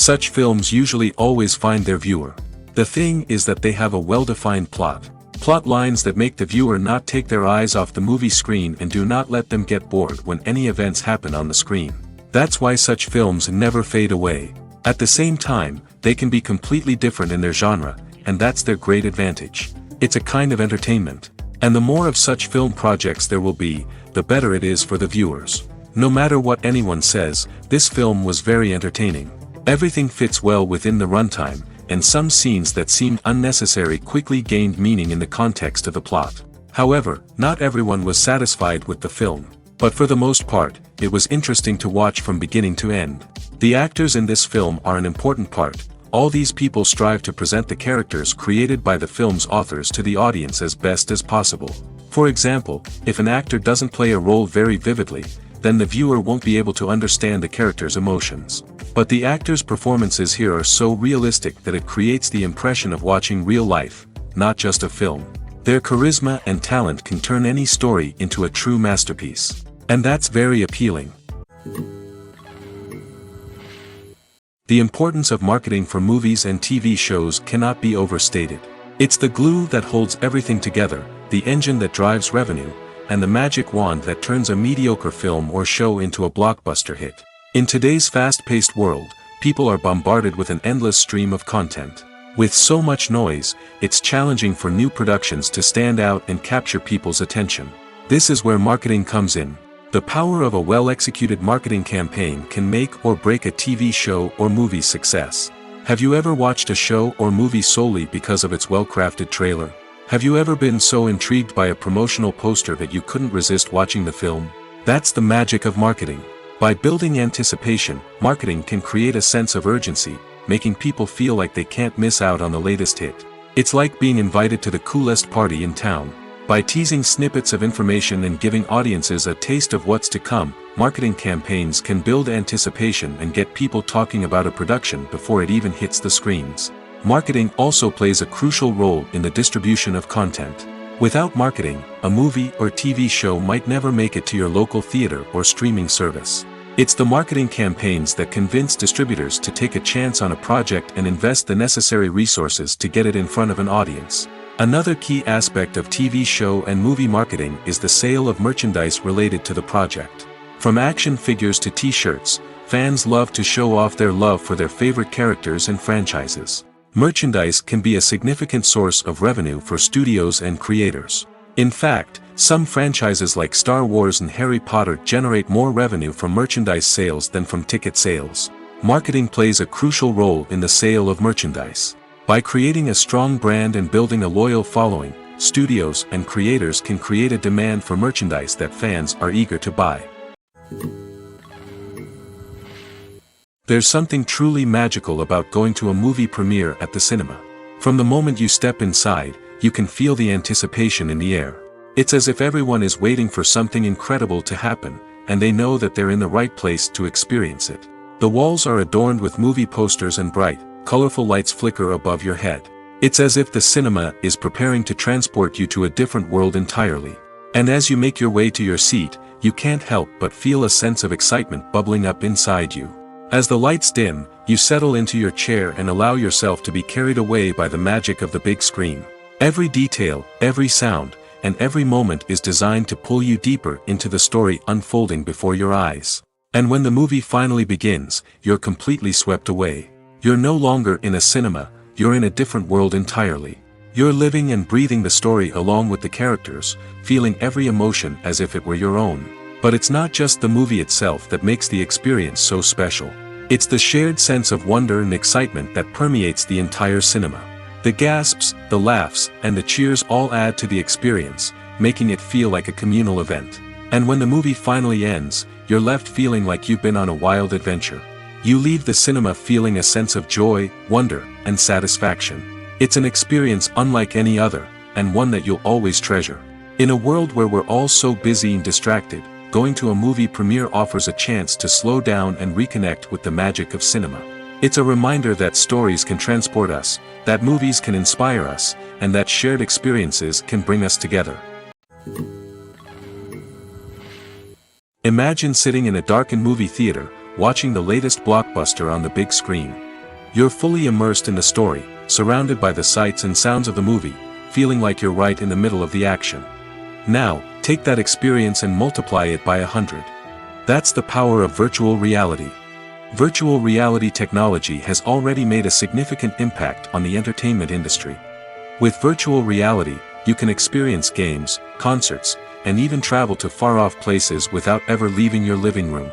Such films usually always find their viewer. The thing is that they have a well-defined plot. Plot lines that make the viewer not take their eyes off the movie screen and do not let them get bored when any events happen on the screen. That's why such films never fade away. At the same time, they can be completely different in their genre, and that's their great advantage. It's a kind of entertainment. And the more of such film projects there will be, the better it is for the viewers. No matter what anyone says, this film was very entertaining. Everything fits well within the runtime, and some scenes that seemed unnecessary quickly gained meaning in the context of the plot. However, not everyone was satisfied with the film. But for the most part, it was interesting to watch from beginning to end. The actors in this film are an important part. All these people strive to present the characters created by the film's authors to the audience as best as possible. For example, if an actor doesn't play a role very vividly, then the viewer won't be able to understand the character's emotions. But the actors' performances here are so realistic that it creates the impression of watching real life, not just a film. Their charisma and talent can turn any story into a true masterpiece. And that's very appealing. The importance of marketing for movies and TV shows cannot be overstated. It's the glue that holds everything together, the engine that drives revenue, and the magic wand that turns a mediocre film or show into a blockbuster hit. In today's fast-paced world, people are bombarded with an endless stream of content. With so much noise, it's challenging for new productions to stand out and capture people's attention. This is where marketing comes in. The power of a well-executed marketing campaign can make or break a TV show or movie's success. Have you ever watched a show or movie solely because of its well-crafted trailer? Have you ever been so intrigued by a promotional poster that you couldn't resist watching the film? That's the magic of marketing. By building anticipation, marketing can create a sense of urgency, making people feel like they can't miss out on the latest hit. It's like being invited to the coolest party in town. By teasing snippets of information and giving audiences a taste of what's to come, marketing campaigns can build anticipation and get people talking about a production before it even hits the screens. Marketing also plays a crucial role in the distribution of content. Without marketing, a movie or TV show might never make it to your local theater or streaming service. It's the marketing campaigns that convince distributors to take a chance on a project and invest the necessary resources to get it in front of an audience. Another key aspect of TV show and movie marketing is the sale of merchandise related to the project. From action figures to t-shirts, fans love to show off their love for their favorite characters and franchises. Merchandise can be a significant source of revenue for studios and creators. In fact, some franchises like Star Wars and Harry Potter generate more revenue from merchandise sales than from ticket sales. Marketing plays a crucial role in the sale of merchandise. By creating a strong brand and building a loyal following, studios and creators can create a demand for merchandise that fans are eager to buy. There's something truly magical about going to a movie premiere at the cinema. From the moment you step inside, you can feel the anticipation in the air. It's as if everyone is waiting for something incredible to happen, and they know that they're in the right place to experience it. The walls are adorned with movie posters and bright, colorful lights flicker above your head. It's as if the cinema is preparing to transport you to a different world entirely. And as you make your way to your seat, you can't help but feel a sense of excitement bubbling up inside you. As the lights dim, you settle into your chair and allow yourself to be carried away by the magic of the big screen. Every detail, every sound, and every moment is designed to pull you deeper into the story unfolding before your eyes. And when the movie finally begins, you're completely swept away. You're no longer in a cinema, you're in a different world entirely. You're living and breathing the story along with the characters, feeling every emotion as if it were your own. But it's not just the movie itself that makes the experience so special. It's the shared sense of wonder and excitement that permeates the entire cinema. The gasps, the laughs, and the cheers all add to the experience, making it feel like a communal event. And when the movie finally ends, you're left feeling like you've been on a wild adventure. You leave the cinema feeling a sense of joy, wonder, and satisfaction. It's an experience unlike any other, and one that you'll always treasure. In a world where we're all so busy and distracted, going to a movie premiere offers a chance to slow down and reconnect with the magic of cinema. It's a reminder that stories can transport us, that movies can inspire us, and that shared experiences can bring us together. Imagine sitting in a darkened movie theater, watching the latest blockbuster on the big screen. You're fully immersed in the story, surrounded by the sights and sounds of the movie, feeling like you're right in the middle of the action. Now, take that experience and multiply it by 100. That's the power of virtual reality. Virtual reality technology has already made a significant impact on the entertainment industry. With virtual reality, you can experience games, concerts, and even travel to far-off places without ever leaving your living room.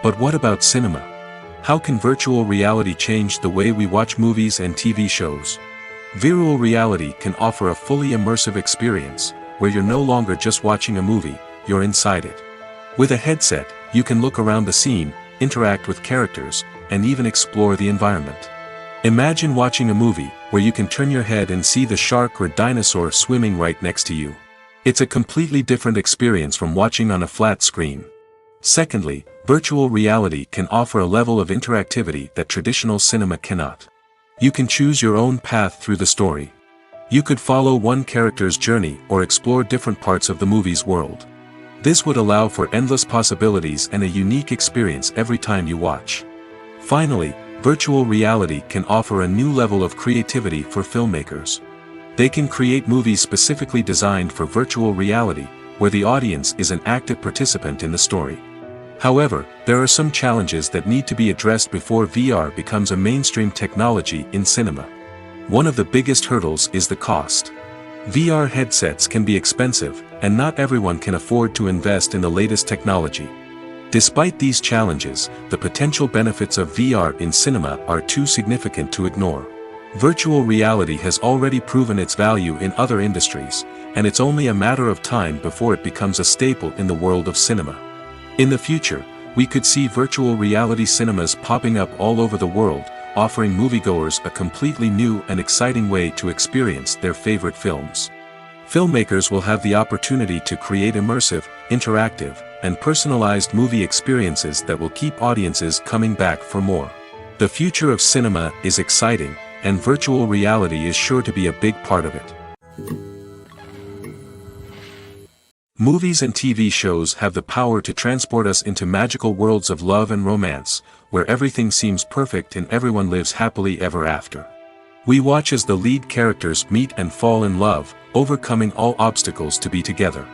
But what about cinema? How can virtual reality change the way we watch movies and TV shows? Virtual reality can offer a fully immersive experience, where you're no longer just watching a movie, you're inside it. With a headset, you can look around the scene, interact with characters, and even explore the environment. Imagine watching a movie where you can turn your head and see the shark or dinosaur swimming right next to you. It's a completely different experience from watching on a flat screen. Secondly, virtual reality can offer a level of interactivity that traditional cinema cannot. You can choose your own path through the story. You could follow one character's journey or explore different parts of the movie's world. This would allow for endless possibilities and a unique experience every time you watch. Finally, virtual reality can offer a new level of creativity for filmmakers. They can create movies specifically designed for virtual reality, where the audience is an active participant in the story. However, there are some challenges that need to be addressed before VR becomes a mainstream technology in cinema. One of the biggest hurdles is the cost. VR headsets can be expensive, and not everyone can afford to invest in the latest technology. Despite these challenges, the potential benefits of VR in cinema are too significant to ignore. Virtual reality has already proven its value in other industries, and it's only a matter of time before it becomes a staple in the world of cinema. In the future, we could see virtual reality cinemas popping up all over the world, offering moviegoers a completely new and exciting way to experience their favorite films. Filmmakers will have the opportunity to create immersive, interactive, and personalized movie experiences that will keep audiences coming back for more. The future of cinema is exciting, and virtual reality is sure to be a big part of it. Movies and TV shows have the power to transport us into magical worlds of love and romance, where everything seems perfect and everyone lives happily ever after. We watch as the lead characters meet and fall in love, overcoming all obstacles to be together.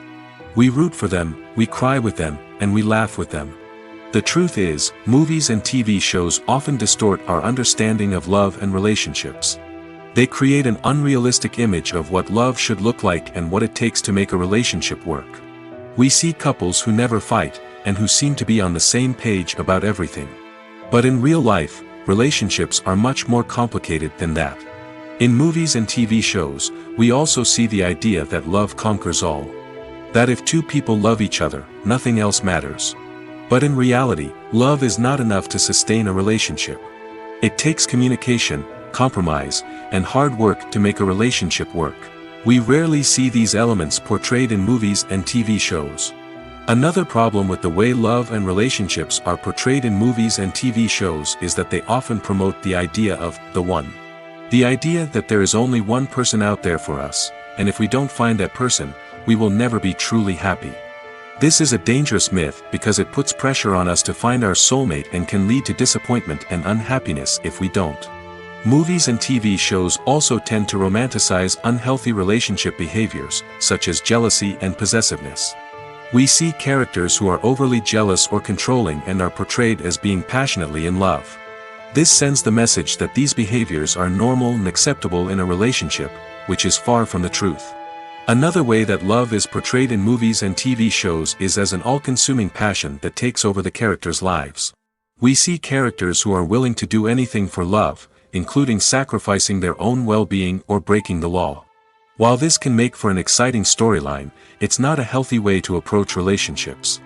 We root for them, we cry with them, and we laugh with them. The truth is, movies and TV shows often distort our understanding of love and relationships. They create an unrealistic image of what love should look like and what it takes to make a relationship work. We see couples who never fight, and who seem to be on the same page about everything. But in real life, relationships are much more complicated than that. In movies and TV shows, we also see the idea that love conquers all. That if two people love each other, nothing else matters. But in reality, love is not enough to sustain a relationship. It takes communication, compromise, and hard work to make a relationship work. We rarely see these elements portrayed in movies and TV shows. Another problem with the way love and relationships are portrayed in movies and TV shows is that they often promote the idea of the one. The idea that there is only one person out there for us, and if we don't find that person, we will never be truly happy. This is a dangerous myth because it puts pressure on us to find our soulmate and can lead to disappointment and unhappiness if we don't. Movies and TV shows also tend to romanticize unhealthy relationship behaviors, such as jealousy and possessiveness. We see characters who are overly jealous or controlling and are portrayed as being passionately in love. This sends the message that these behaviors are normal and acceptable in a relationship, which is far from the truth. Another way that love is portrayed in movies and TV shows is as an all-consuming passion that takes over the characters' lives. We see characters who are willing to do anything for love, including sacrificing their own well-being or breaking the law. While this can make for an exciting storyline, it's not a healthy way to approach relationships.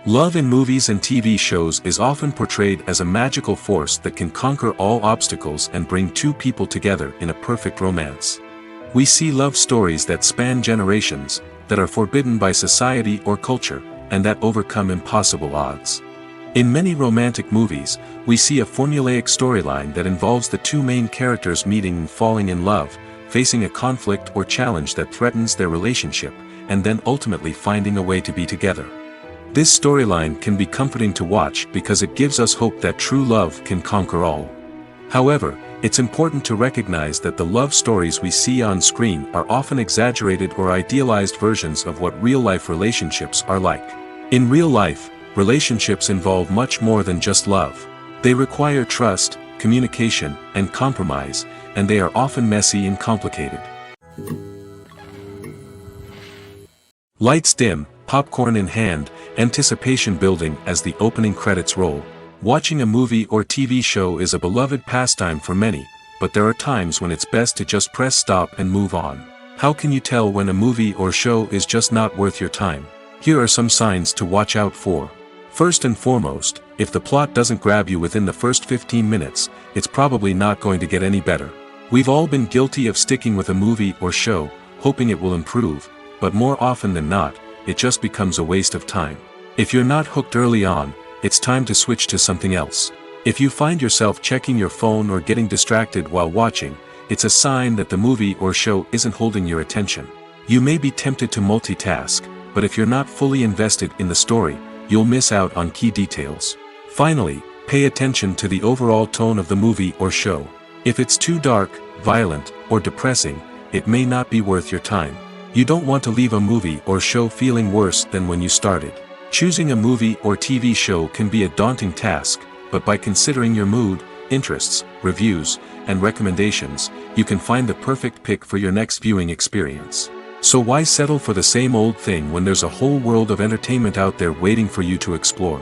Love in movies and TV shows is often portrayed as a magical force that can conquer all obstacles and bring two people together in a perfect romance. We see love stories that span generations, that are forbidden by society or culture, and that overcome impossible odds. In many romantic movies, we see a formulaic storyline that involves the two main characters meeting and falling in love, facing a conflict or challenge that threatens their relationship, and then ultimately finding a way to be together. This storyline can be comforting to watch because it gives us hope that true love can conquer all. However, it's important to recognize that the love stories we see on screen are often exaggerated or idealized versions of what real-life relationships are like. In real life, relationships involve much more than just love. They require trust, communication, and compromise, and they are often messy and complicated. Lights dim, popcorn in hand, anticipation building as the opening credits roll. Watching a movie or TV show is a beloved pastime for many, but there are times when it's best to just press stop and move on. How can you tell when a movie or show is just not worth your time? Here are some signs to watch out for. First and foremost, if the plot doesn't grab you within the first 15 minutes, it's probably not going to get any better. We've all been guilty of sticking with a movie or show, hoping it will improve, but more often than not, it just becomes a waste of time. If you're not hooked early on, it's time to switch to something else. If you find yourself checking your phone or getting distracted while watching, it's a sign that the movie or show isn't holding your attention. You may be tempted to multitask, but if you're not fully invested in the story, you'll miss out on key details. Finally, pay attention to the overall tone of the movie or show. If it's too dark, violent, or depressing, it may not be worth your time. You don't want to leave a movie or show feeling worse than when you started. Choosing a movie or TV show can be a daunting task, but by considering your mood, interests, reviews, and recommendations, you can find the perfect pick for your next viewing experience. So why settle for the same old thing when there's a whole world of entertainment out there waiting for you to explore?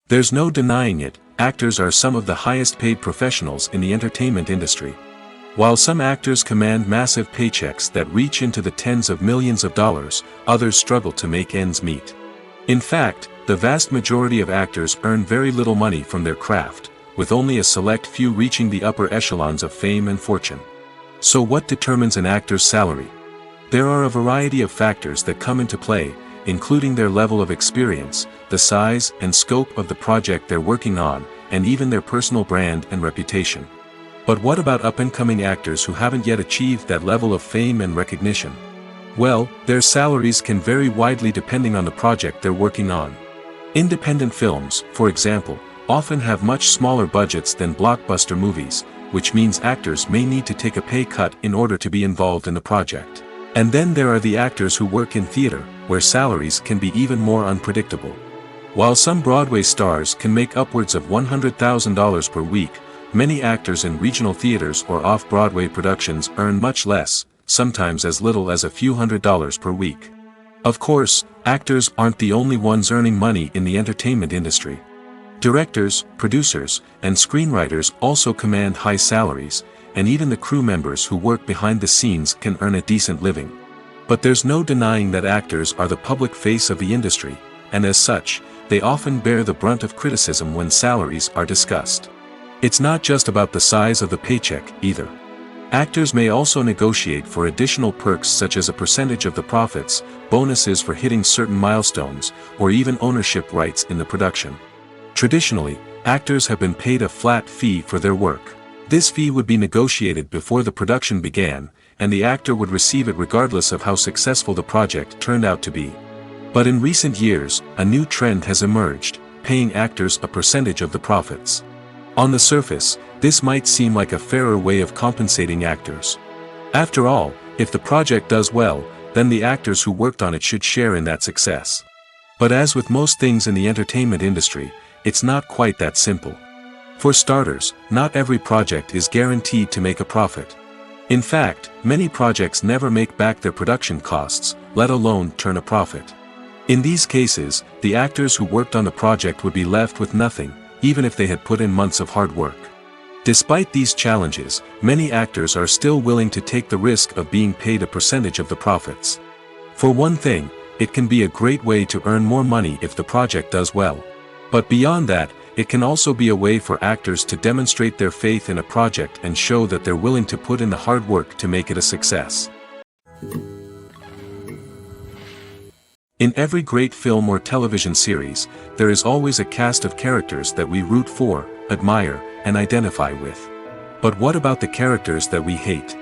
There's no denying it, actors are some of the highest paid professionals in the entertainment industry. While some actors command massive paychecks that reach into the tens of millions of dollars, others struggle to make ends meet. In fact, the vast majority of actors earn very little money from their craft, with only a select few reaching the upper echelons of fame and fortune. So what determines an actor's salary? There are a variety of factors that come into play, including their level of experience, the size and scope of the project they're working on, and even their personal brand and reputation. But what about up-and-coming actors who haven't yet achieved that level of fame and recognition? Well, their salaries can vary widely depending on the project they're working on. Independent films, for example, often have much smaller budgets than blockbuster movies, which means actors may need to take a pay cut in order to be involved in the project. And then there are the actors who work in theater, where salaries can be even more unpredictable. While some Broadway stars can make upwards of $100,000 per week, many actors in regional theaters or off-Broadway productions earn much less, sometimes as little as a few $100s per week. Of course, actors aren't the only ones earning money in the entertainment industry. Directors, producers, and screenwriters also command high salaries, and even the crew members who work behind the scenes can earn a decent living. But there's no denying that actors are the public face of the industry, and as such, they often bear the brunt of criticism when salaries are discussed. It's not just about the size of the paycheck, either. Actors may also negotiate for additional perks such as a percentage of the profits, bonuses for hitting certain milestones, or even ownership rights in the production. Traditionally, actors have been paid a flat fee for their work. This fee would be negotiated before the production began, and the actor would receive it regardless of how successful the project turned out to be. But in recent years, a new trend has emerged, paying actors a percentage of the profits. On the surface, this might seem like a fairer way of compensating actors. After all, if the project does well, then the actors who worked on it should share in that success. But as with most things in the entertainment industry, it's not quite that simple. For starters, not every project is guaranteed to make a profit. In fact, many projects never make back their production costs, let alone turn a profit. In these cases, the actors who worked on the project would be left with nothing, even if they had put in months of hard work. Despite these challenges, many actors are still willing to take the risk of being paid a percentage of the profits. For one thing, it can be a great way to earn more money if the project does well. But beyond that, it can also be a way for actors to demonstrate their faith in a project and show that they're willing to put in the hard work to make it a success. In every great film or television series, there is always a cast of characters that we root for, admire, and identify with. But what about the characters that we hate?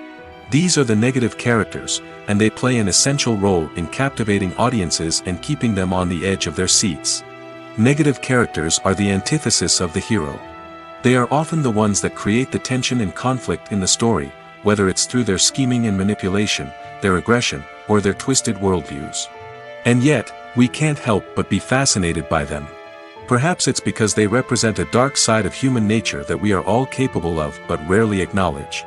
These are the negative characters, and they play an essential role in captivating audiences and keeping them on the edge of their seats. Negative characters are the antithesis of the hero. They are often the ones that create the tension and conflict in the story, whether it's through their scheming and manipulation, their aggression, or their twisted worldviews. And yet, we can't help but be fascinated by them. Perhaps it's because they represent a dark side of human nature that we are all capable of but rarely acknowledge.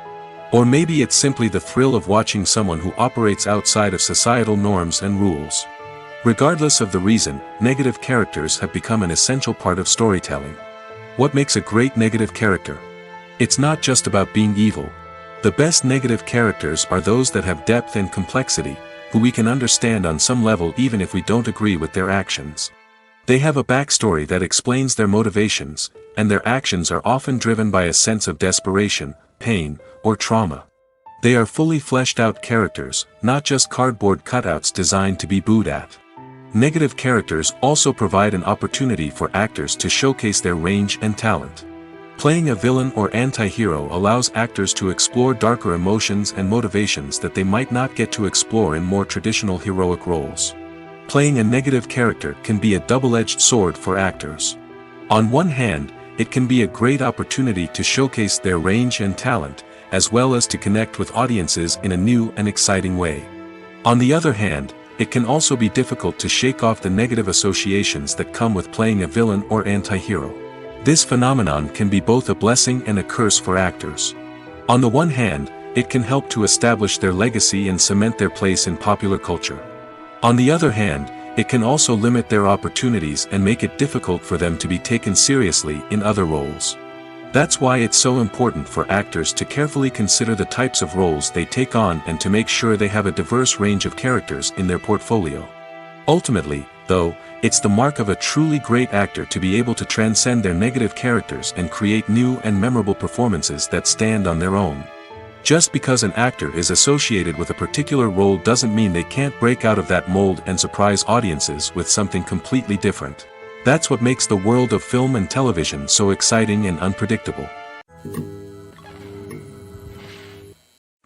Or maybe it's simply the thrill of watching someone who operates outside of societal norms and rules. Regardless of the reason, negative characters have become an essential part of storytelling. What makes a great negative character? It's not just about being evil. The best negative characters are those that have depth and complexity, who we can understand on some level even if we don't agree with their actions. They have a backstory that explains their motivations, and their actions are often driven by a sense of desperation, pain, or trauma. They are fully fleshed out characters, not just cardboard cutouts designed to be booed at. Negative characters also provide an opportunity for actors to showcase their range and talent. Playing a villain or anti-hero allows actors to explore darker emotions and motivations that they might not get to explore in more traditional heroic roles. Playing a negative character can be a double-edged sword for actors. On one hand, it can be a great opportunity to showcase their range and talent, as well as to connect with audiences in a new and exciting way. On the other hand, it can also be difficult to shake off the negative associations that come with playing a villain or anti-hero. This phenomenon can be both a blessing and a curse for actors. On the one hand, it can help to establish their legacy and cement their place in popular culture. On the other hand, it can also limit their opportunities and make it difficult for them to be taken seriously in other roles. That's why it's so important for actors to carefully consider the types of roles they take on and to make sure they have a diverse range of characters in their portfolio. Ultimately, though, it's the mark of a truly great actor to be able to transcend their negative characters and create new and memorable performances that stand on their own. Just because an actor is associated with a particular role doesn't mean they can't break out of that mold and surprise audiences with something completely different. That's what makes the world of film and television so exciting and unpredictable.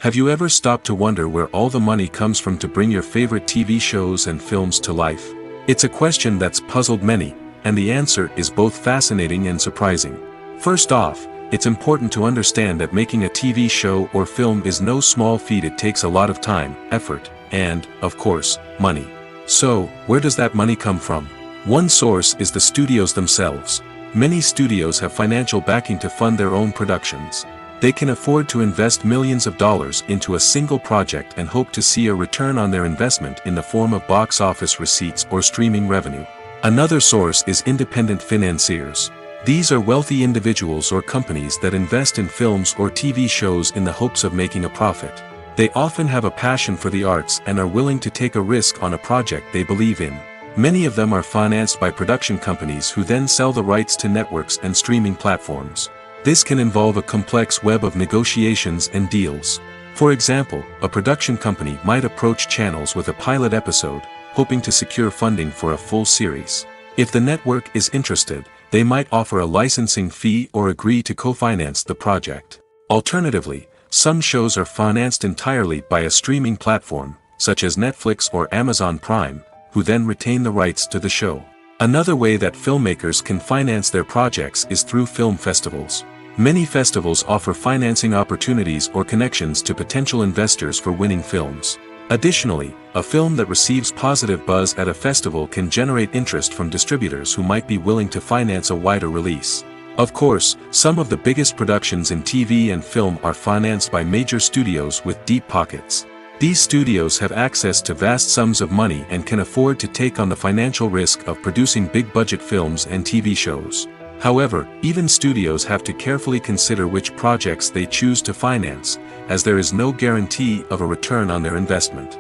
Have you ever stopped to wonder where all the money comes from to bring your favorite TV shows and films to life? It's a question that's puzzled many, and the answer is both fascinating and surprising. First off, it's important to understand that making a TV show or film is no small feat. It takes a lot of time, effort, and, of course, money. So, where does that money come from? One source is the studios themselves. Many studios have financial backing to fund their own productions. They can afford to invest millions of dollars into a single project and hope to see a return on their investment in the form of box office receipts or streaming revenue. Another source is independent financiers. These are wealthy individuals or companies that invest in films or TV shows in the hopes of making a profit. They often have a passion for the arts and are willing to take a risk on a project they believe in. Many of them are financed by production companies who then sell the rights to networks and streaming platforms. This can involve a complex web of negotiations and deals. For example, a production company might approach channels with a pilot episode, hoping to secure funding for a full series. If the network is interested, they might offer a licensing fee or agree to co-finance the project. Alternatively, some shows are financed entirely by a streaming platform, such as Netflix or Amazon Prime, who then retain the rights to the show. Another way that filmmakers can finance their projects is through film festivals. Many festivals offer financing opportunities or connections to potential investors for winning films. Additionally, a film that receives positive buzz at a festival can generate interest from distributors who might be willing to finance a wider release. Of course, some of the biggest productions in TV and film are financed by major studios with deep pockets. These studios have access to vast sums of money and can afford to take on the financial risk of producing big-budget films and TV shows. However, even studios have to carefully consider which projects they choose to finance, as there is no guarantee of a return on their investment.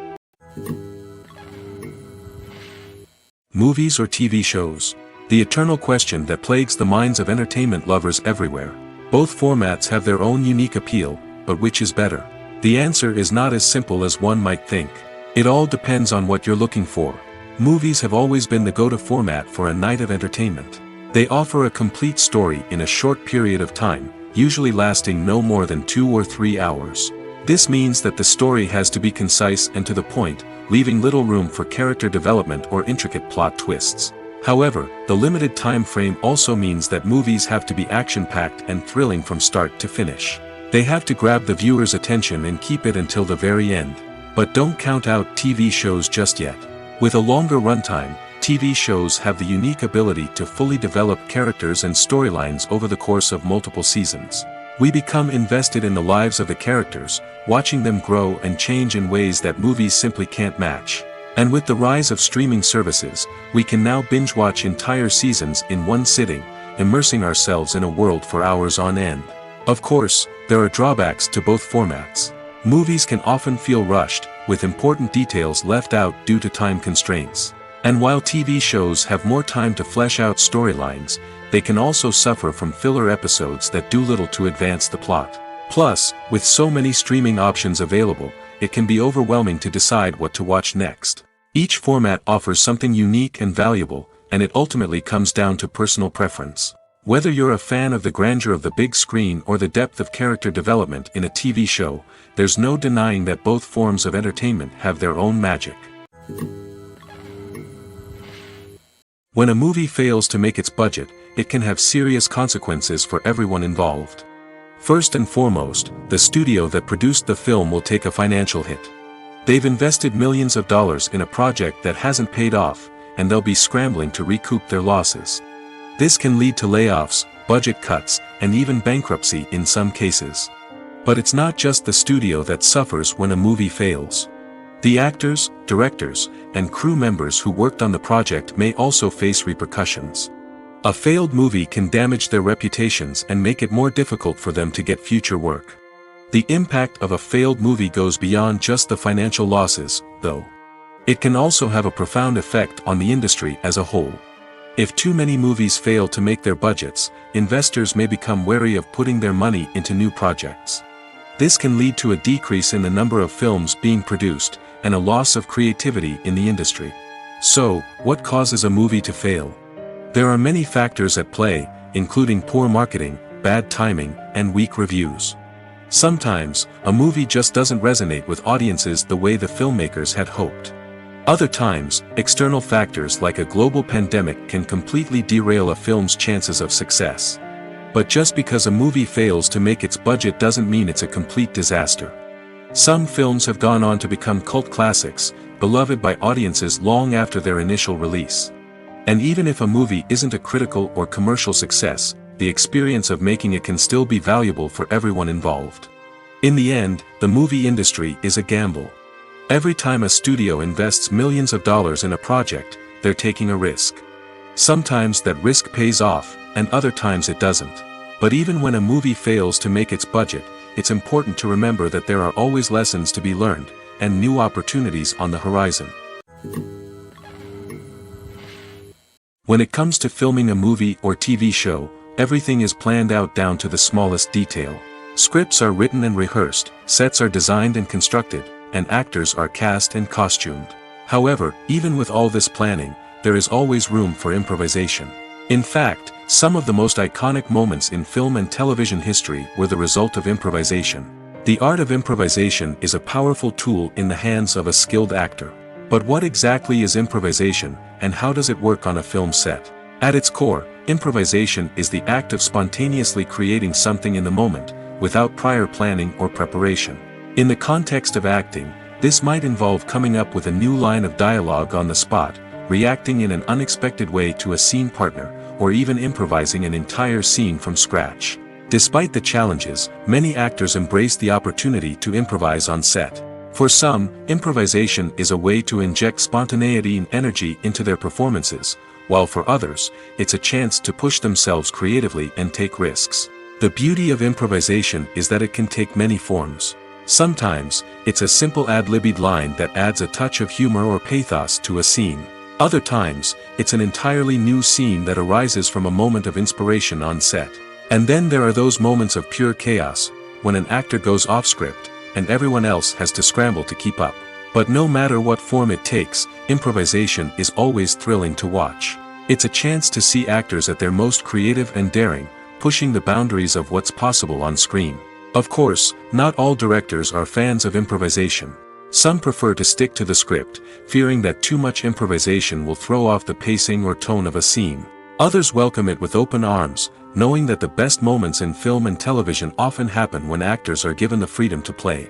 Movies or TV shows? The eternal question that plagues the minds of entertainment lovers everywhere. Both formats have their own unique appeal, but which is better? The answer is not as simple as one might think. It all depends on what you're looking for. Movies have always been the go-to format for a night of entertainment. They offer a complete story in a short period of time, usually lasting no more than 2 or 3 hours. This means that the story has to be concise and to the point, leaving little room for character development or intricate plot twists. However, the limited time frame also means that movies have to be action-packed and thrilling from start to finish. They have to grab the viewer's attention and keep it until the very end. But don't count out TV shows just yet. With a longer runtime, TV shows have the unique ability to fully develop characters and storylines over the course of multiple seasons. We become invested in the lives of the characters, watching them grow and change in ways that movies simply can't match. And with the rise of streaming services, we can now binge-watch entire seasons in one sitting, immersing ourselves in a world for hours on end. Of course, there are drawbacks to both formats. Movies can often feel rushed, with important details left out due to time constraints. And while TV shows have more time to flesh out storylines, they can also suffer from filler episodes that do little to advance the plot. Plus, with so many streaming options available, it can be overwhelming to decide what to watch next. Each format offers something unique and valuable, and it ultimately comes down to personal preference. Whether you're a fan of the grandeur of the big screen or the depth of character development in a TV show, there's no denying that both forms of entertainment have their own magic. When a movie fails to make its budget, it can have serious consequences for everyone involved. First and foremost, the studio that produced the film will take a financial hit. They've invested millions of dollars in a project that hasn't paid off, and they'll be scrambling to recoup their losses. This can lead to layoffs, budget cuts, and even bankruptcy in some cases. But it's not just the studio that suffers when a movie fails. The actors, directors, and crew members who worked on the project may also face repercussions. A failed movie can damage their reputations and make it more difficult for them to get future work. The impact of a failed movie goes beyond just the financial losses, though. It can also have a profound effect on the industry as a whole. If too many movies fail to make their budgets, investors may become wary of putting their money into new projects. This can lead to a decrease in the number of films being produced, and a loss of creativity in the industry. So, what causes a movie to fail? There are many factors at play, including poor marketing, bad timing, and weak reviews. Sometimes, a movie just doesn't resonate with audiences the way the filmmakers had hoped. Other times, external factors like a global pandemic can completely derail a film's chances of success. But just because a movie fails to make its budget doesn't mean it's a complete disaster. Some films have gone on to become cult classics, beloved by audiences long after their initial release. And even if a movie isn't a critical or commercial success, the experience of making it can still be valuable for everyone involved. In the end, the movie industry is a gamble. Every time a studio invests millions of dollars in a project, they're taking a risk. Sometimes that risk pays off, and other times it doesn't. But even when a movie fails to make its budget, it's important to remember that there are always lessons to be learned, and new opportunities on the horizon. When it comes to filming a movie or TV show, everything is planned out down to the smallest detail. Scripts are written and rehearsed, sets are designed and constructed, and actors are cast and costumed. However, even with all this planning, there is always room for improvisation. In fact, some of the most iconic moments in film and television history were the result of improvisation. The art of improvisation is a powerful tool in the hands of a skilled actor. But what exactly is improvisation, and how does it work on a film set? At its core, improvisation is the act of spontaneously creating something in the moment, without prior planning or preparation. In the context of acting, this might involve coming up with a new line of dialogue on the spot, reacting in an unexpected way to a scene partner, or even improvising an entire scene from scratch. Despite the challenges, many actors embrace the opportunity to improvise on set. For some, improvisation is a way to inject spontaneity and energy into their performances, while for others, it's a chance to push themselves creatively and take risks. The beauty of improvisation is that it can take many forms. Sometimes, it's a simple ad-libbed line that adds a touch of humor or pathos to a scene. Other times, it's an entirely new scene that arises from a moment of inspiration on set. And then there are those moments of pure chaos, when an actor goes off script, and everyone else has to scramble to keep up. But no matter what form it takes, improvisation is always thrilling to watch. It's a chance to see actors at their most creative and daring, pushing the boundaries of what's possible on screen. Of course, not all directors are fans of improvisation. Some prefer to stick to the script, fearing that too much improvisation will throw off the pacing or tone of a scene. Others welcome it with open arms, knowing that the best moments in film and television often happen when actors are given the freedom to play.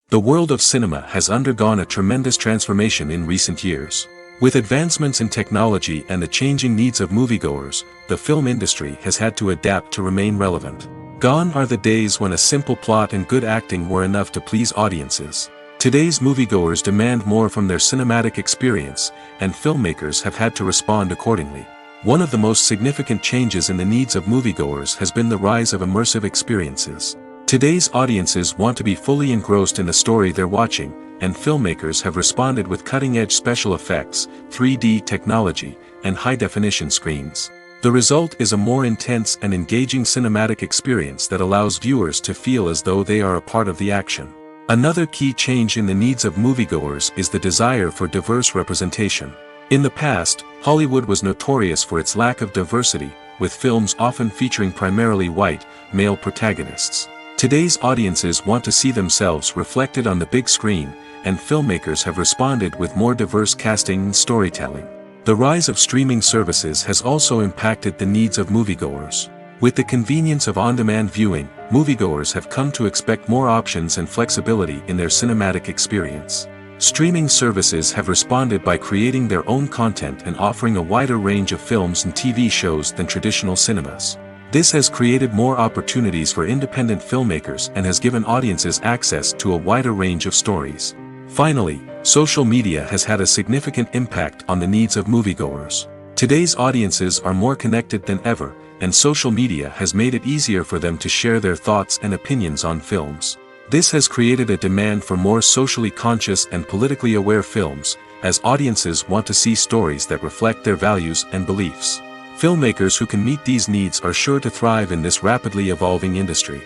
The world of cinema has undergone a tremendous transformation in recent years. With advancements in technology and the changing needs of moviegoers, the film industry has had to adapt to remain relevant. Gone are the days when a simple plot and good acting were enough to please audiences. Today's moviegoers demand more from their cinematic experience, and filmmakers have had to respond accordingly. One of the most significant changes in the needs of moviegoers has been the rise of immersive experiences. Today's audiences want to be fully engrossed in the story they're watching, and filmmakers have responded with cutting-edge special effects, 3D technology, and high-definition screens. The result is a more intense and engaging cinematic experience that allows viewers to feel as though they are a part of the action. Another key change in the needs of moviegoers is the desire for diverse representation. In the past, Hollywood was notorious for its lack of diversity, with films often featuring primarily white, male protagonists. Today's audiences want to see themselves reflected on the big screen, and filmmakers have responded with more diverse casting and storytelling. The rise of streaming services has also impacted the needs of moviegoers. With the convenience of on-demand viewing, moviegoers have come to expect more options and flexibility in their cinematic experience. Streaming services have responded by creating their own content and offering a wider range of films and TV shows than traditional cinemas. This has created more opportunities for independent filmmakers and has given audiences access to a wider range of stories. Finally, social media has had a significant impact on the needs of moviegoers. Today's audiences are more connected than ever, and social media has made it easier for them to share their thoughts and opinions on films. This has created a demand for more socially conscious and politically aware films, as audiences want to see stories that reflect their values and beliefs. Filmmakers who can meet these needs are sure to thrive in this rapidly evolving industry.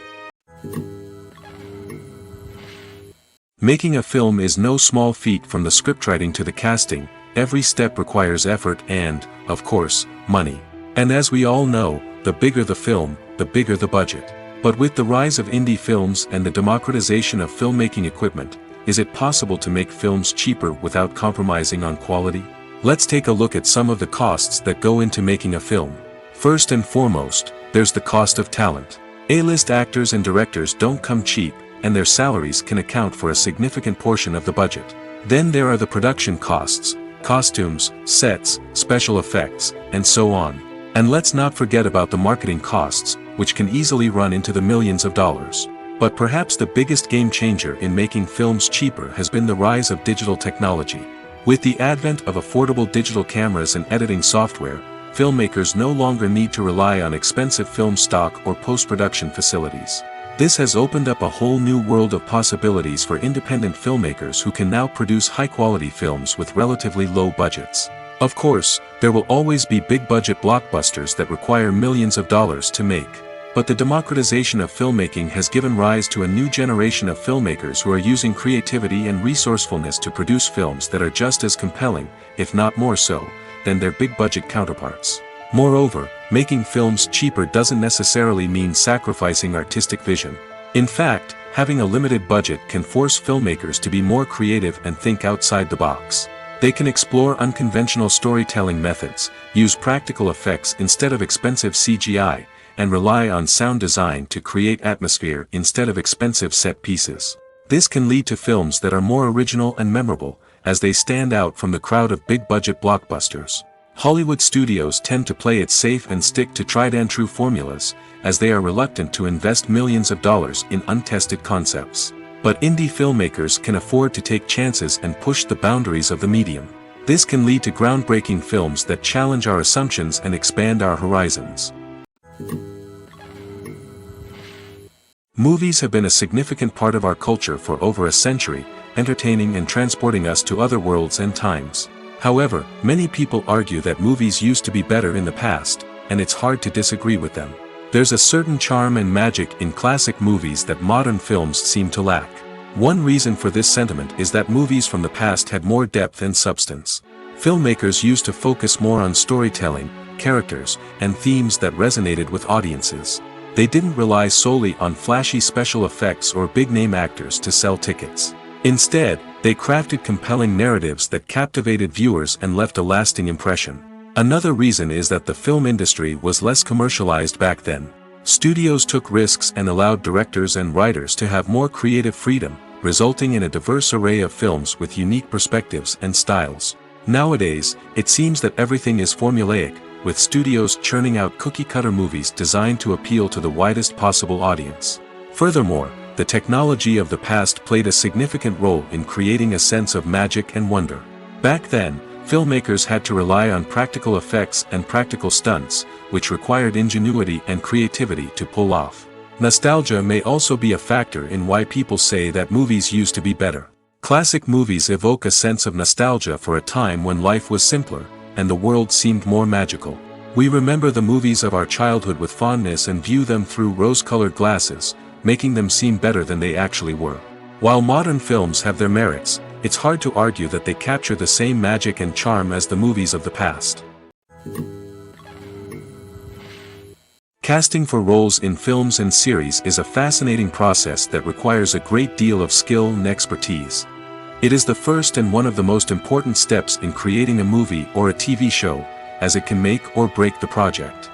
Making a film is no small feat. From the scriptwriting to the casting, every step requires effort and, of course, money. And as we all know, the bigger the film, the bigger the budget. But with the rise of indie films and the democratization of filmmaking equipment, is it possible to make films cheaper without compromising on quality? Let's take a look at some of the costs that go into making a film. First and foremost, there's the cost of talent. A-list actors and directors don't come cheap, and their salaries can account for a significant portion of the budget. Then there are the production costs, costumes, sets, special effects, and so on. And let's not forget about the marketing costs, which can easily run into the millions of dollars. But perhaps the biggest game changer in making films cheaper has been the rise of digital technology. With the advent of affordable digital cameras and editing software, filmmakers no longer need to rely on expensive film stock or post-production facilities. This has opened up a whole new world of possibilities for independent filmmakers who can now produce high-quality films with relatively low budgets. Of course, there will always be big-budget blockbusters that require millions of dollars to make. But the democratization of filmmaking has given rise to a new generation of filmmakers who are using creativity and resourcefulness to produce films that are just as compelling, if not more so, than their big-budget counterparts. Moreover, making films cheaper doesn't necessarily mean sacrificing artistic vision. In fact, having a limited budget can force filmmakers to be more creative and think outside the box. They can explore unconventional storytelling methods, use practical effects instead of expensive CGI, and rely on sound design to create atmosphere instead of expensive set pieces. This can lead to films that are more original and memorable, as they stand out from the crowd of big-budget blockbusters. Hollywood studios tend to play it safe and stick to tried-and-true formulas, as they are reluctant to invest millions of dollars in untested concepts. But indie filmmakers can afford to take chances and push the boundaries of the medium. This can lead to groundbreaking films that challenge our assumptions and expand our horizons. Movies have been a significant part of our culture for over a century, entertaining and transporting us to other worlds and times. However, many people argue that movies used to be better in the past, and it's hard to disagree with them. There's a certain charm and magic in classic movies that modern films seem to lack. One reason for this sentiment is that movies from the past had more depth and substance. Filmmakers used to focus more on storytelling, characters, and themes that resonated with audiences. They didn't rely solely on flashy special effects or big-name actors to sell tickets. Instead, they crafted compelling narratives that captivated viewers and left a lasting impression. Another reason is that the film industry was less commercialized back then. Studios took risks and allowed directors and writers to have more creative freedom, resulting in a diverse array of films with unique perspectives and styles. Nowadays, it seems that everything is formulaic, with studios churning out cookie-cutter movies designed to appeal to the widest possible audience. Furthermore, the technology of the past played a significant role in creating a sense of magic and wonder. Back then, filmmakers had to rely on practical effects and practical stunts, which required ingenuity and creativity to pull off. Nostalgia may also be a factor in why people say that movies used to be better. Classic movies evoke a sense of nostalgia for a time when life was simpler, and the world seemed more magical. We remember the movies of our childhood with fondness and view them through rose-colored glasses, making them seem better than they actually were. While modern films have their merits, it's hard to argue that they capture the same magic and charm as the movies of the past. Casting for roles in films and series is a fascinating process that requires a great deal of skill and expertise. It is the first and one of the most important steps in creating a movie or a TV show, as it can make or break the project.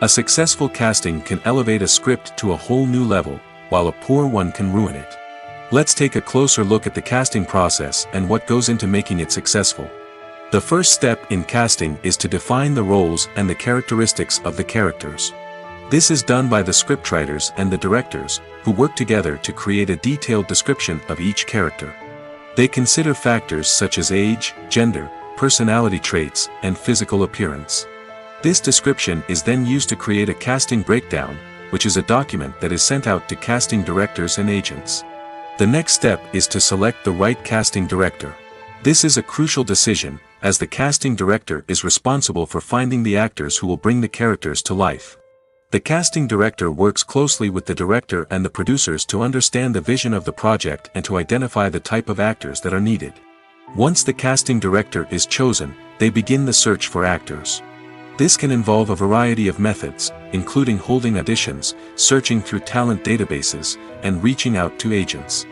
A successful casting can elevate a script to a whole new level, while a poor one can ruin it. Let's take a closer look at the casting process and what goes into making it successful. The first step in casting is to define the roles and the characteristics of the characters. This is done by the scriptwriters and the directors, who work together to create a detailed description of each character. They consider factors such as age, gender, personality traits, and physical appearance. This description is then used to create a casting breakdown, which is a document that is sent out to casting directors and agents. The next step is to select the right casting director. This is a crucial decision, as the casting director is responsible for finding the actors who will bring the characters to life. The casting director works closely with the director and the producers to understand the vision of the project and to identify the type of actors that are needed. Once the casting director is chosen, they begin the search for actors. This can involve a variety of methods, including holding auditions, searching through talent databases, and reaching out to agents.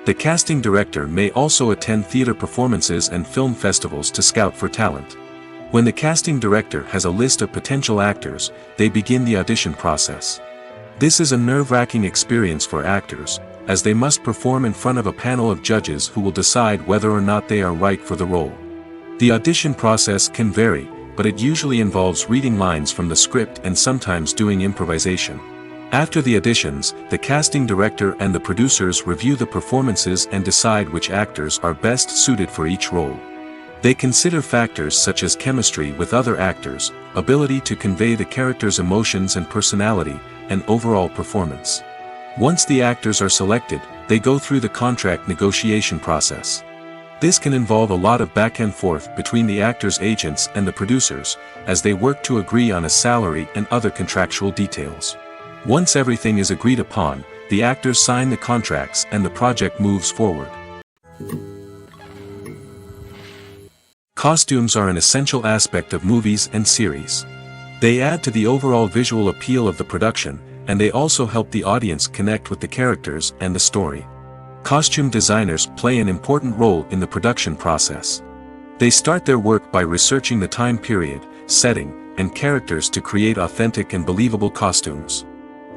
The casting director may also attend theater performances and film festivals to scout for talent. When the casting director has a list of potential actors, they begin the audition process. This is a nerve-wracking experience for actors, as they must perform in front of a panel of judges who will decide whether or not they are right for the role. The audition process can vary, but it usually involves reading lines from the script and sometimes doing improvisation. After the auditions, the casting director and the producers review the performances and decide which actors are best suited for each role. They consider factors such as chemistry with other actors, ability to convey the character's emotions and personality, and overall performance. Once the actors are selected, they go through the contract negotiation process. This can involve a lot of back and forth between the actors' agents and the producers, as they work to agree on a salary and other contractual details. Once everything is agreed upon, the actors sign the contracts and the project moves forward. Costumes are an essential aspect of movies and series. They add to the overall visual appeal of the production, and they also help the audience connect with the characters and the story. Costume designers play an important role in the production process. They start their work by researching the time period, setting, and characters to create authentic and believable costumes.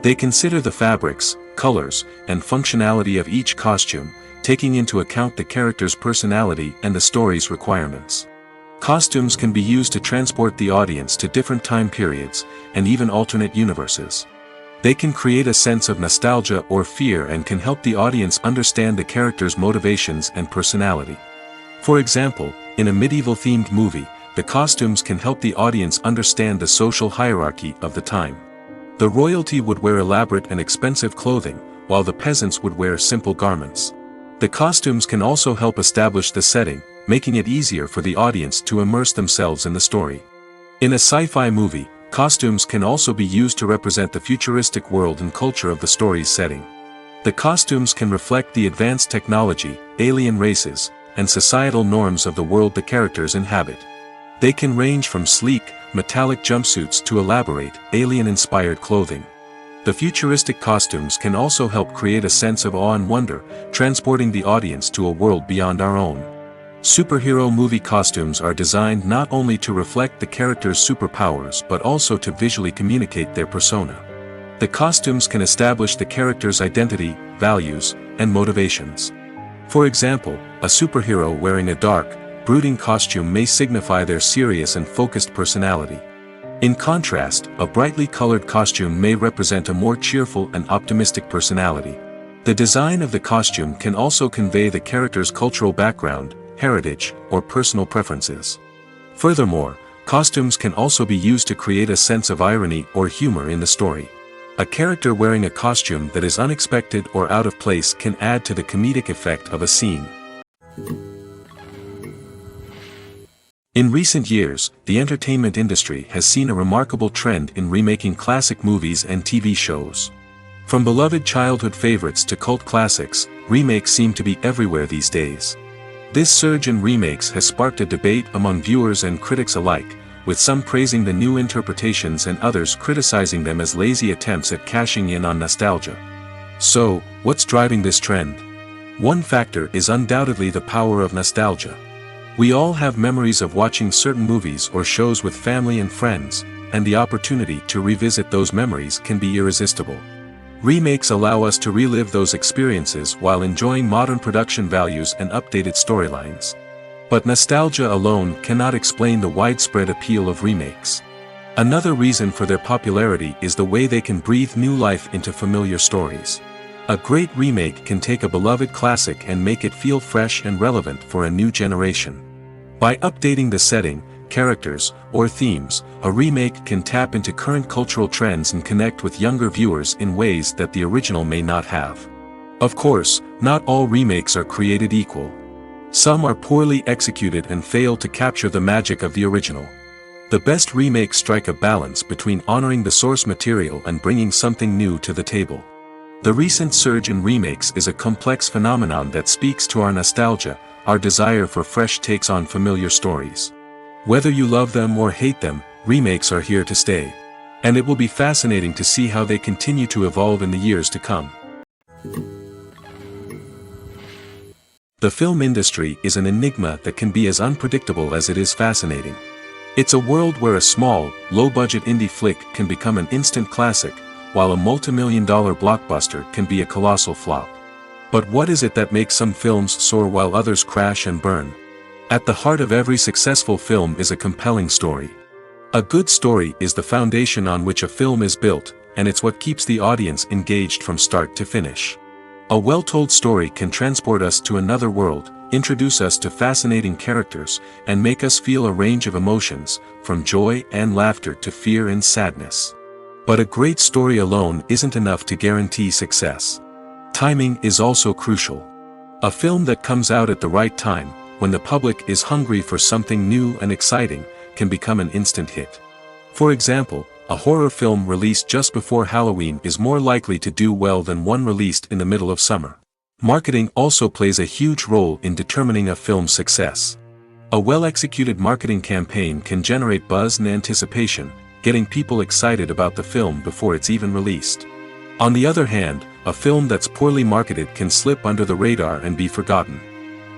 They consider the fabrics, colors, and functionality of each costume, taking into account the character's personality and the story's requirements. Costumes can be used to transport the audience to different time periods, and even alternate universes. They can create a sense of nostalgia or fear and can help the audience understand the character's motivations and personality. For example, in a medieval-themed movie, the costumes can help the audience understand the social hierarchy of the time. The royalty would wear elaborate and expensive clothing, while the peasants would wear simple garments. The costumes can also help establish the setting, making it easier for the audience to immerse themselves in the story. In a sci-fi movie, costumes can also be used to represent the futuristic world and culture of the story's setting. The costumes can reflect the advanced technology, alien races, and societal norms of the world the characters inhabit. They can range from sleek, metallic jumpsuits to elaborate, alien-inspired clothing. The futuristic costumes can also help create a sense of awe and wonder, transporting the audience to a world beyond our own. Superhero movie costumes are designed not only to reflect the character's superpowers but also to visually communicate their persona. The costumes can establish the character's identity, values, and motivations. For example, a superhero wearing a dark, brooding costume may signify their serious and focused personality. In contrast, a brightly colored costume may represent a more cheerful and optimistic personality. The design of the costume can also convey the character's cultural background, heritage, or personal preferences. Furthermore, costumes can also be used to create a sense of irony or humor in the story. A character wearing a costume that is unexpected or out of place can add to the comedic effect of a scene. In recent years, the entertainment industry has seen a remarkable trend in remaking classic movies and TV shows. From beloved childhood favorites to cult classics, remakes seem to be everywhere these days. This surge in remakes has sparked a debate among viewers and critics alike, with some praising the new interpretations and others criticizing them as lazy attempts at cashing in on nostalgia. So, what's driving this trend? One factor is undoubtedly the power of nostalgia. We all have memories of watching certain movies or shows with family and friends, and the opportunity to revisit those memories can be irresistible. Remakes allow us to relive those experiences while enjoying modern production values and updated storylines. But nostalgia alone cannot explain the widespread appeal of remakes. Another reason for their popularity is the way they can breathe new life into familiar stories. A great remake can take a beloved classic and make it feel fresh and relevant for a new generation. By updating the setting, characters, or themes, a remake can tap into current cultural trends and connect with younger viewers in ways that the original may not have. Of course, not all remakes are created equal. Some are poorly executed and fail to capture the magic of the original. The best remakes strike a balance between honoring the source material and bringing something new to the table. The recent surge in remakes is a complex phenomenon that speaks to our nostalgia, our desire for fresh takes on familiar stories. Whether you love them or hate them, remakes are here to stay. And it will be fascinating to see how they continue to evolve in the years to come. The film industry is an enigma that can be as unpredictable as it is fascinating. It's a world where a small, low-budget indie flick can become an instant classic, while a multi-million-dollar blockbuster can be a colossal flop. But what is it that makes some films soar while others crash and burn? At the heart of every successful film is a compelling story. A good story is the foundation on which a film is built, and it's what keeps the audience engaged from start to finish. A well-told story can transport us to another world, introduce us to fascinating characters, and make us feel a range of emotions, from joy and laughter to fear and sadness. But a great story alone isn't enough to guarantee success. Timing is also crucial. A film that comes out at the right time, when the public is hungry for something new and exciting, can become an instant hit. For example, a horror film released just before Halloween is more likely to do well than one released in the middle of summer. Marketing also plays a huge role in determining a film's success. A well-executed marketing campaign can generate buzz and anticipation, getting people excited about the film before it's even released. On the other hand, a film that's poorly marketed can slip under the radar and be forgotten.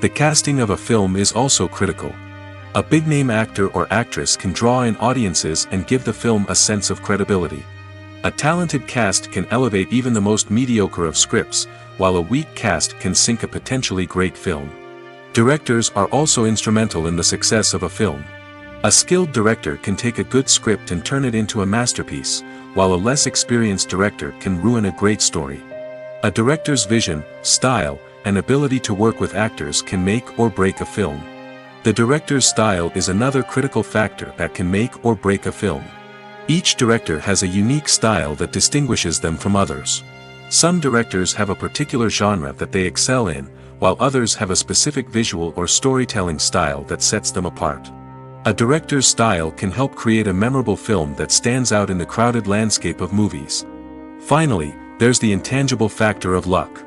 The casting of a film is also critical. A big-name actor or actress can draw in audiences and give the film a sense of credibility. A talented cast can elevate even the most mediocre of scripts, while a weak cast can sink a potentially great film. Directors are also instrumental in the success of a film. A skilled director can take a good script and turn it into a masterpiece, while a less experienced director can ruin a great story. A director's vision, style, and ability to work with actors can make or break a film. The director's style is another critical factor that can make or break a film. Each director has a unique style that distinguishes them from others. Some directors have a particular genre that they excel in, while others have a specific visual or storytelling style that sets them apart. A director's style can help create a memorable film that stands out in the crowded landscape of movies. Finally, there's the intangible factor of luck.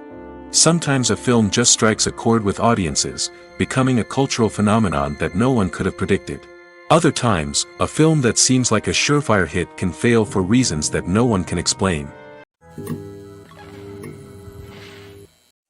Sometimes a film just strikes a chord with audiences, becoming a cultural phenomenon that no one could have predicted. Other times, a film that seems like a surefire hit can fail for reasons that no one can explain.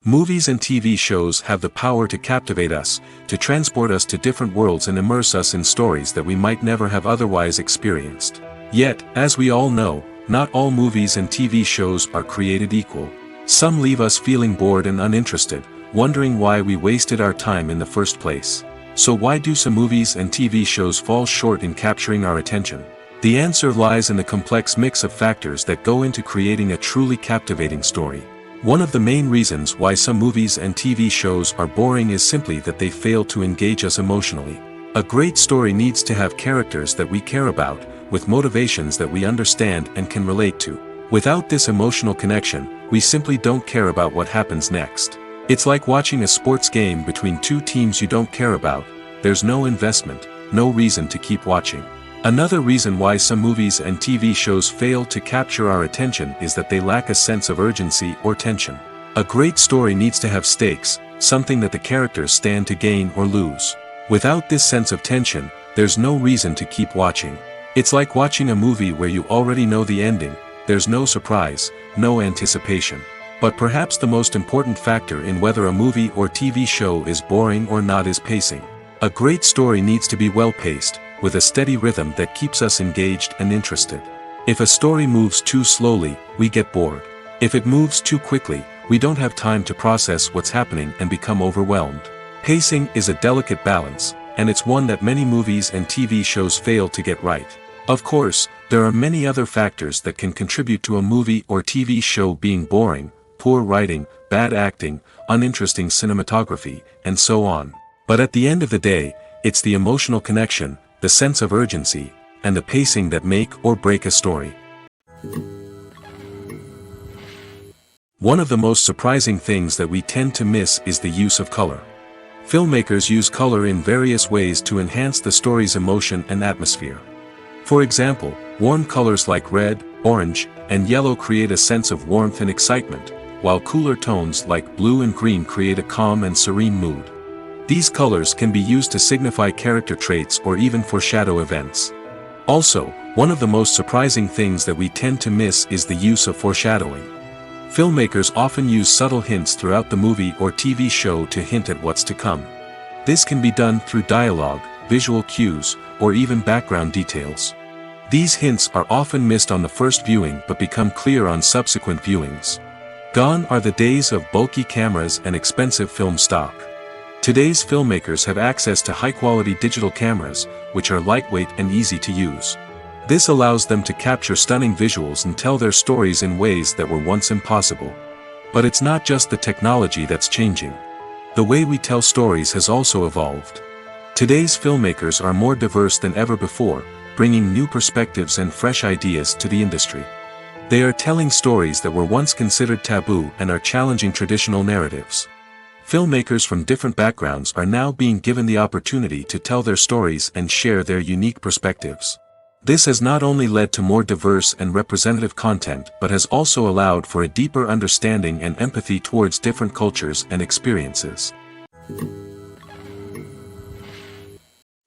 Movies and TV shows have the power to captivate us, to transport us to different worlds and immerse us in stories that we might never have otherwise experienced. Yet, as we all know, not all movies and TV shows are created equal. Some leave us feeling bored and uninterested, wondering why we wasted our time in the first place. So why do some movies and TV shows fall short in capturing our attention? The answer lies in the complex mix of factors that go into creating a truly captivating story. One of the main reasons why some movies and TV shows are boring is simply that they fail to engage us emotionally. A great story needs to have characters that we care about, with motivations that we understand and can relate to. Without this emotional connection, we simply don't care about what happens next. It's like watching a sports game between two teams you don't care about. There's no investment, no reason to keep watching. Another reason why some movies and TV shows fail to capture our attention is that they lack a sense of urgency or tension. A great story needs to have stakes, something that the characters stand to gain or lose. Without this sense of tension, there's no reason to keep watching. It's like watching a movie where you already know the ending, there's no surprise, no anticipation. But perhaps the most important factor in whether a movie or TV show is boring or not is pacing. A great story needs to be well-paced, with a steady rhythm that keeps us engaged and interested. If a story moves too slowly, we get bored. If it moves too quickly, we don't have time to process what's happening and become overwhelmed. Pacing is a delicate balance, and it's one that many movies and TV shows fail to get right. Of course, there are many other factors that can contribute to a movie or TV show being boring: poor writing, bad acting, uninteresting cinematography, and so on. But at the end of the day, it's the emotional connection, the sense of urgency, and the pacing that make or break a story. One of the most surprising things that we tend to miss is the use of color. Filmmakers use color in various ways to enhance the story's emotion and atmosphere. For example, warm colors like red, orange, and yellow create a sense of warmth and excitement, while cooler tones like blue and green create a calm and serene mood. These colors can be used to signify character traits or even foreshadow events. Also, one of the most surprising things that we tend to miss is the use of foreshadowing. Filmmakers often use subtle hints throughout the movie or TV show to hint at what's to come. This can be done through dialogue, visual cues, or even background details. These hints are often missed on the first viewing but become clear on subsequent viewings. Gone are the days of bulky cameras and expensive film stock. Today's filmmakers have access to high-quality digital cameras, which are lightweight and easy to use. This allows them to capture stunning visuals and tell their stories in ways that were once impossible. But it's not just the technology that's changing. The way we tell stories has also evolved. Today's filmmakers are more diverse than ever before, bringing new perspectives and fresh ideas to the industry. They are telling stories that were once considered taboo and are challenging traditional narratives. Filmmakers from different backgrounds are now being given the opportunity to tell their stories and share their unique perspectives. This has not only led to more diverse and representative content but has also allowed for a deeper understanding and empathy towards different cultures and experiences.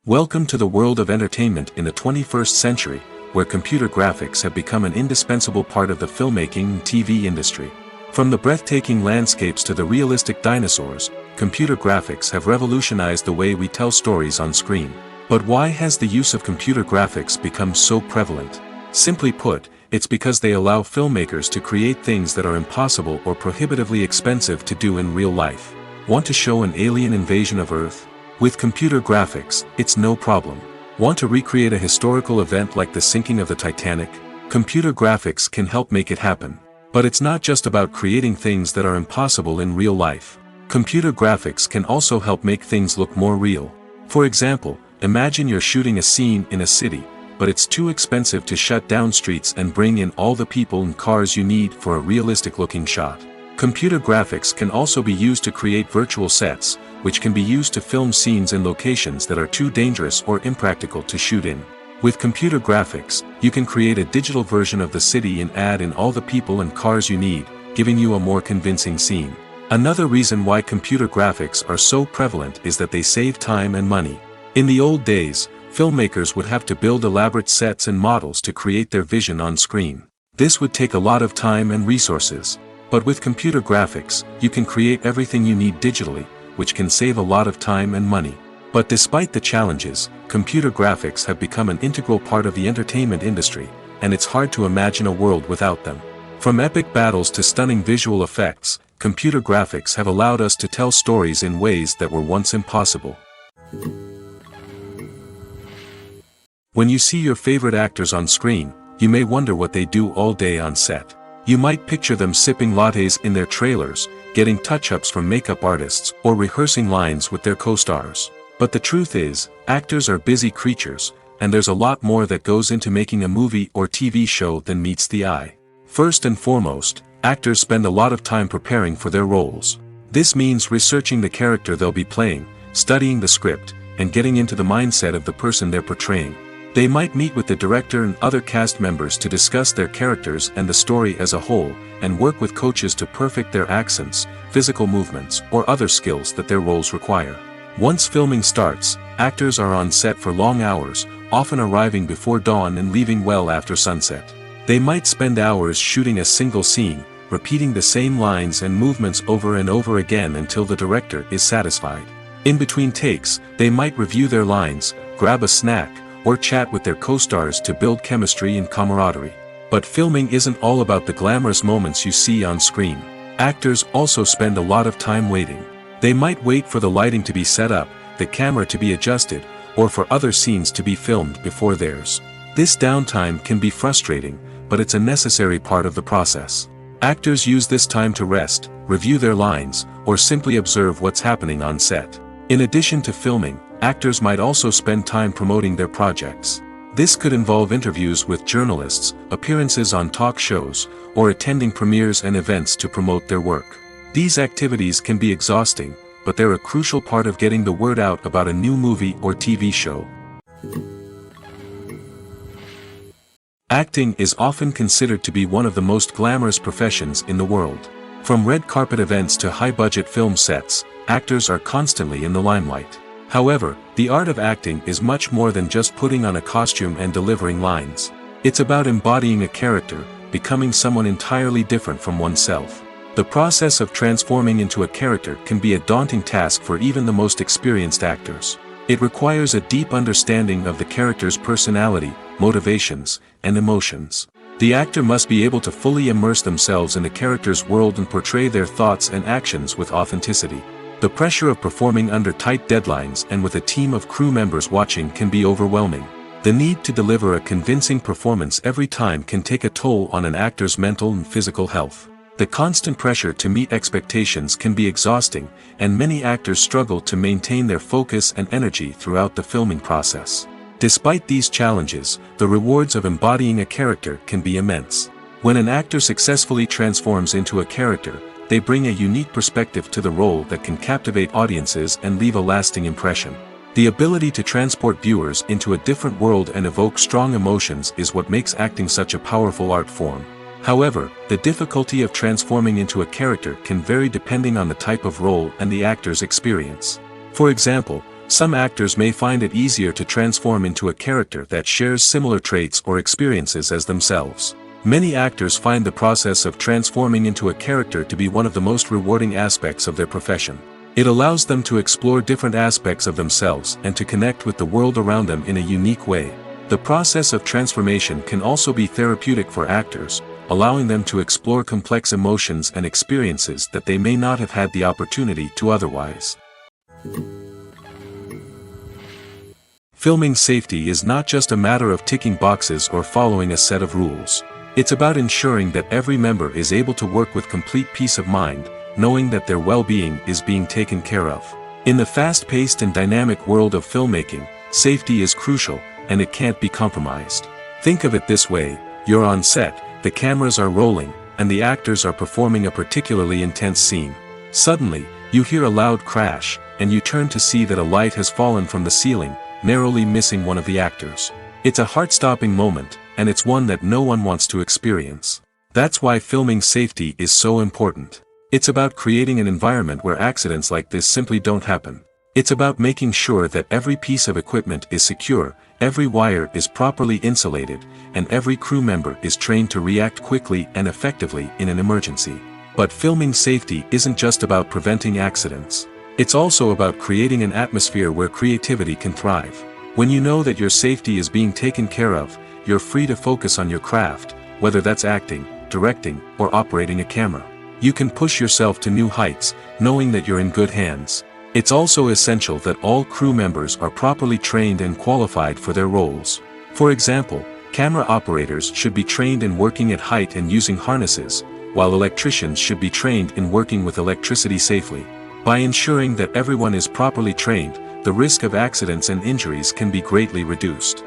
Welcome to the world of entertainment in the 21st century, where computer graphics have become an indispensable part of the filmmaking and TV industry. From the breathtaking landscapes to the realistic dinosaurs, computer graphics have revolutionized the way we tell stories on screen. But why has the use of computer graphics become so prevalent? Simply put, it's because they allow filmmakers to create things that are impossible or prohibitively expensive to do in real life. Want to show an alien invasion of Earth? With computer graphics, it's no problem. Want to recreate a historical event like the sinking of the Titanic? Computer graphics can help make it happen. But it's not just about creating things that are impossible in real life. Computer graphics can also help make things look more real. For example, imagine you're shooting a scene in a city, but it's too expensive to shut down streets and bring in all the people and cars you need for a realistic-looking shot. Computer graphics can also be used to create virtual sets, which can be used to film scenes in locations that are too dangerous or impractical to shoot in. With computer graphics, you can create a digital version of the city and add in all the people and cars you need, giving you a more convincing scene. Another reason why computer graphics are so prevalent is that they save time and money. In the old days, filmmakers would have to build elaborate sets and models to create their vision on screen. This would take a lot of time and resources. But with computer graphics, you can create everything you need digitally, which can save a lot of time and money. But despite the challenges, computer graphics have become an integral part of the entertainment industry, and it's hard to imagine a world without them. From epic battles to stunning visual effects, computer graphics have allowed us to tell stories in ways that were once impossible. When you see your favorite actors on screen, you may wonder what they do all day on set. You might picture them sipping lattes in their trailers, getting touch-ups from makeup artists, or rehearsing lines with their co-stars. But the truth is, actors are busy creatures, and there's a lot more that goes into making a movie or TV show than meets the eye. First and foremost, actors spend a lot of time preparing for their roles. This means researching the character they'll be playing, studying the script, and getting into the mindset of the person they're portraying. They might meet with the director and other cast members to discuss their characters and the story as a whole, and work with coaches to perfect their accents, physical movements, or other skills that their roles require. Once filming starts, actors are on set for long hours, often arriving before dawn and leaving well after sunset. They might spend hours shooting a single scene, repeating the same lines and movements over and over again until the director is satisfied. In between takes, they might review their lines, grab a snack, or chat with their co-stars to build chemistry and camaraderie. But filming isn't all about the glamorous moments you see on screen. Actors also spend a lot of time waiting. They might wait for the lighting to be set up, the camera to be adjusted, or for other scenes to be filmed before theirs. This downtime can be frustrating, but it's a necessary part of the process. Actors use this time to rest, review their lines, or simply observe what's happening on set. In addition to filming, actors might also spend time promoting their projects. This could involve interviews with journalists, appearances on talk shows, or attending premieres and events to promote their work. These activities can be exhausting, but they're a crucial part of getting the word out about a new movie or TV show. Acting is often considered to be one of the most glamorous professions in the world. From red carpet events to high-budget film sets, actors are constantly in the limelight. However, the art of acting is much more than just putting on a costume and delivering lines. It's about embodying a character, becoming someone entirely different from oneself. The process of transforming into a character can be a daunting task for even the most experienced actors. It requires a deep understanding of the character's personality, motivations, and emotions. The actor must be able to fully immerse themselves in the character's world and portray their thoughts and actions with authenticity. The pressure of performing under tight deadlines and with a team of crew members watching can be overwhelming. The need to deliver a convincing performance every time can take a toll on an actor's mental and physical health. The constant pressure to meet expectations can be exhausting, and many actors struggle to maintain their focus and energy throughout the filming process. Despite these challenges, the rewards of embodying a character can be immense. When an actor successfully transforms into a character, they bring a unique perspective to the role that can captivate audiences and leave a lasting impression. The ability to transport viewers into a different world and evoke strong emotions is what makes acting such a powerful art form. However, the difficulty of transforming into a character can vary depending on the type of role and the actor's experience. For example, some actors may find it easier to transform into a character that shares similar traits or experiences as themselves. Many actors find the process of transforming into a character to be one of the most rewarding aspects of their profession. It allows them to explore different aspects of themselves and to connect with the world around them in a unique way. The process of transformation can also be therapeutic for actors, allowing them to explore complex emotions and experiences that they may not have had the opportunity to otherwise. Filming safety is not just a matter of ticking boxes or following a set of rules. It's about ensuring that every member is able to work with complete peace of mind, knowing that their well-being is being taken care of. In the fast-paced and dynamic world of filmmaking, safety is crucial, and it can't be compromised. Think of it this way: you're on set, the cameras are rolling, and the actors are performing a particularly intense scene. Suddenly, you hear a loud crash, and you turn to see that a light has fallen from the ceiling, narrowly missing one of the actors. It's a heart-stopping moment, and it's one that no one wants to experience. That's why filming safety is so important. It's about creating an environment where accidents like this simply don't happen. It's about making sure that every piece of equipment is secure, every wire is properly insulated, and every crew member is trained to react quickly and effectively in an emergency. But filming safety isn't just about preventing accidents. It's also about creating an atmosphere where creativity can thrive. When you know that your safety is being taken care of, you're free to focus on your craft, whether that's acting, directing, or operating a camera. You can push yourself to new heights, knowing that you're in good hands. It's also essential that all crew members are properly trained and qualified for their roles. For example, camera operators should be trained in working at height and using harnesses, while electricians should be trained in working with electricity safely. By ensuring that everyone is properly trained, the risk of accidents and injuries can be greatly reduced.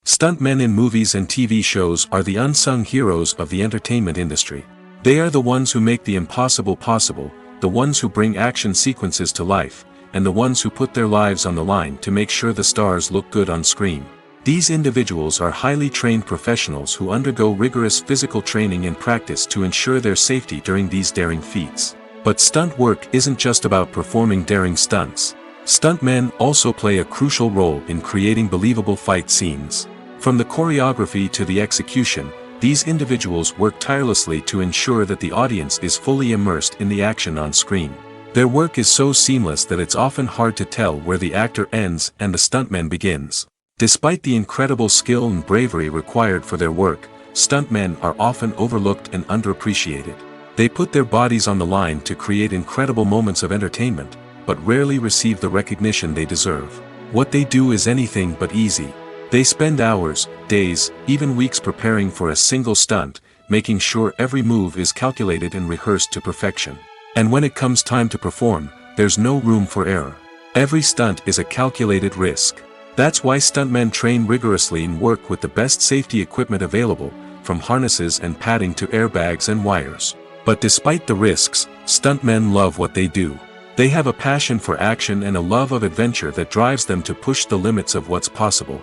Stuntmen in movies and TV shows are the unsung heroes of the entertainment industry. They are the ones who make the impossible possible, the ones who bring action sequences to life, and the ones who put their lives on the line to make sure the stars look good on screen. These individuals are highly trained professionals who undergo rigorous physical training and practice to ensure their safety during these daring feats. But stunt work isn't just about performing daring stunts. Stuntmen also play a crucial role in creating believable fight scenes. From the choreography to the execution, these individuals work tirelessly to ensure that the audience is fully immersed in the action on screen. Their work is so seamless that it's often hard to tell where the actor ends and the stuntman begins. Despite the incredible skill and bravery required for their work, stuntmen are often overlooked and underappreciated. They put their bodies on the line to create incredible moments of entertainment, but rarely receive the recognition they deserve. What they do is anything but easy. They spend hours, days, even weeks preparing for a single stunt, making sure every move is calculated and rehearsed to perfection. And when it comes time to perform, there's no room for error. Every stunt is a calculated risk. That's why stuntmen train rigorously and work with the best safety equipment available, from harnesses and padding to airbags and wires. But despite the risks, stuntmen love what they do. They have a passion for action and a love of adventure that drives them to push the limits of what's possible.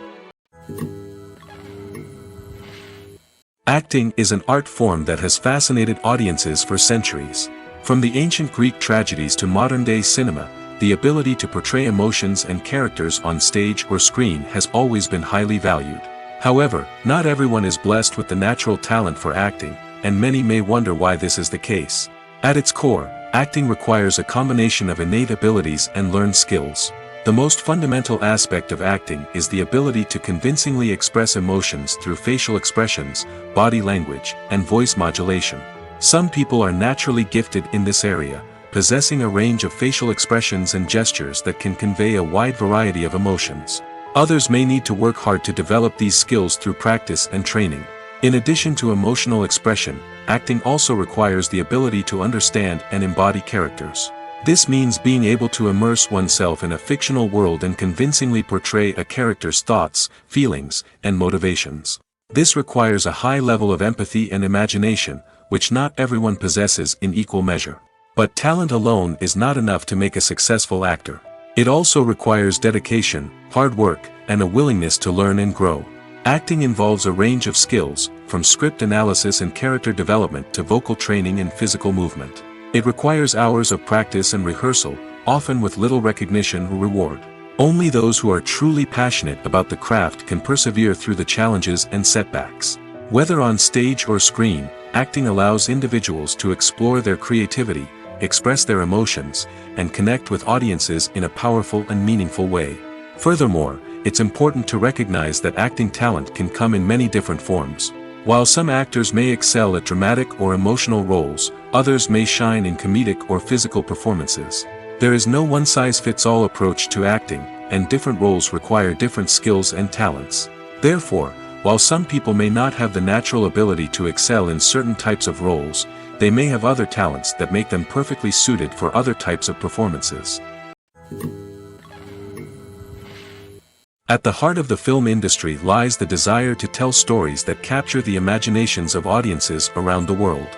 Acting is an art form that has fascinated audiences for centuries. From the ancient Greek tragedies to modern-day cinema, the ability to portray emotions and characters on stage or screen has always been highly valued. However, not everyone is blessed with the natural talent for acting, and many may wonder why this is the case. At its core, acting requires a combination of innate abilities and learned skills. The most fundamental aspect of acting is the ability to convincingly express emotions through facial expressions, body language, and voice modulation. Some people are naturally gifted in this area, possessing a range of facial expressions and gestures that can convey a wide variety of emotions. Others may need to work hard to develop these skills through practice and training. In addition to emotional expression, acting also requires the ability to understand and embody characters. This means being able to immerse oneself in a fictional world and convincingly portray a character's thoughts, feelings, and motivations. This requires a high level of empathy and imagination, which not everyone possesses in equal measure. But talent alone is not enough to make a successful actor. It also requires dedication, hard work, and a willingness to learn and grow. Acting involves a range of skills, from script analysis and character development to vocal training and physical movement. It requires hours of practice and rehearsal, often with little recognition or reward. Only those who are truly passionate about the craft can persevere through the challenges and setbacks. Whether on stage or screen, acting allows individuals to explore their creativity, express their emotions, and connect with audiences in a powerful and meaningful way. Furthermore, it's important to recognize that acting talent can come in many different forms. While some actors may excel at dramatic or emotional roles, others may shine in comedic or physical performances. There is no one-size-fits-all approach to acting, and different roles require different skills and talents. Therefore, while some people may not have the natural ability to excel in certain types of roles, they may have other talents that make them perfectly suited for other types of performances. At the heart of the film industry lies the desire to tell stories that capture the imaginations of audiences around the world.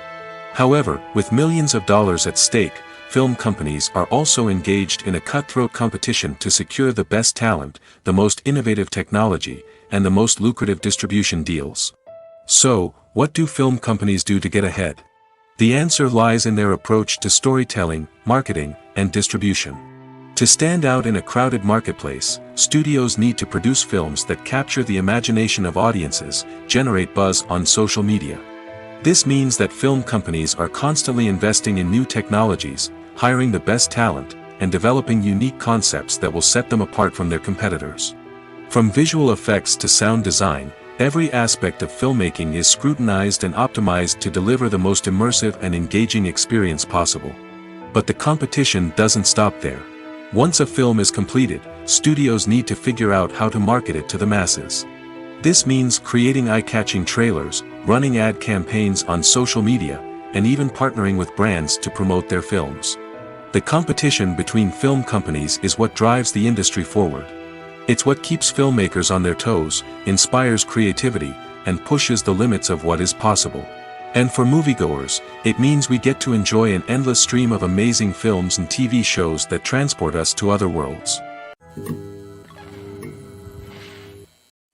However, with millions of dollars at stake, film companies are also engaged in a cutthroat competition to secure the best talent, the most innovative technology, and the most lucrative distribution deals. So, what do film companies do to get ahead? The answer lies in their approach to storytelling, marketing, and distribution. To stand out in a crowded marketplace, studios need to produce films that capture the imagination of audiences, generate buzz on social media. This means that film companies are constantly investing in new technologies, hiring the best talent, and developing unique concepts that will set them apart from their competitors. From visual effects to sound design, every aspect of filmmaking is scrutinized and optimized to deliver the most immersive and engaging experience possible. But the competition doesn't stop there. Once a film is completed, studios need to figure out how to market it to the masses. This means creating eye-catching trailers, running ad campaigns on social media, and even partnering with brands to promote their films. The competition between film companies is what drives the industry forward. It's what keeps filmmakers on their toes, inspires creativity, and pushes the limits of what is possible. And for moviegoers, it means we get to enjoy an endless stream of amazing films and TV shows that transport us to other worlds.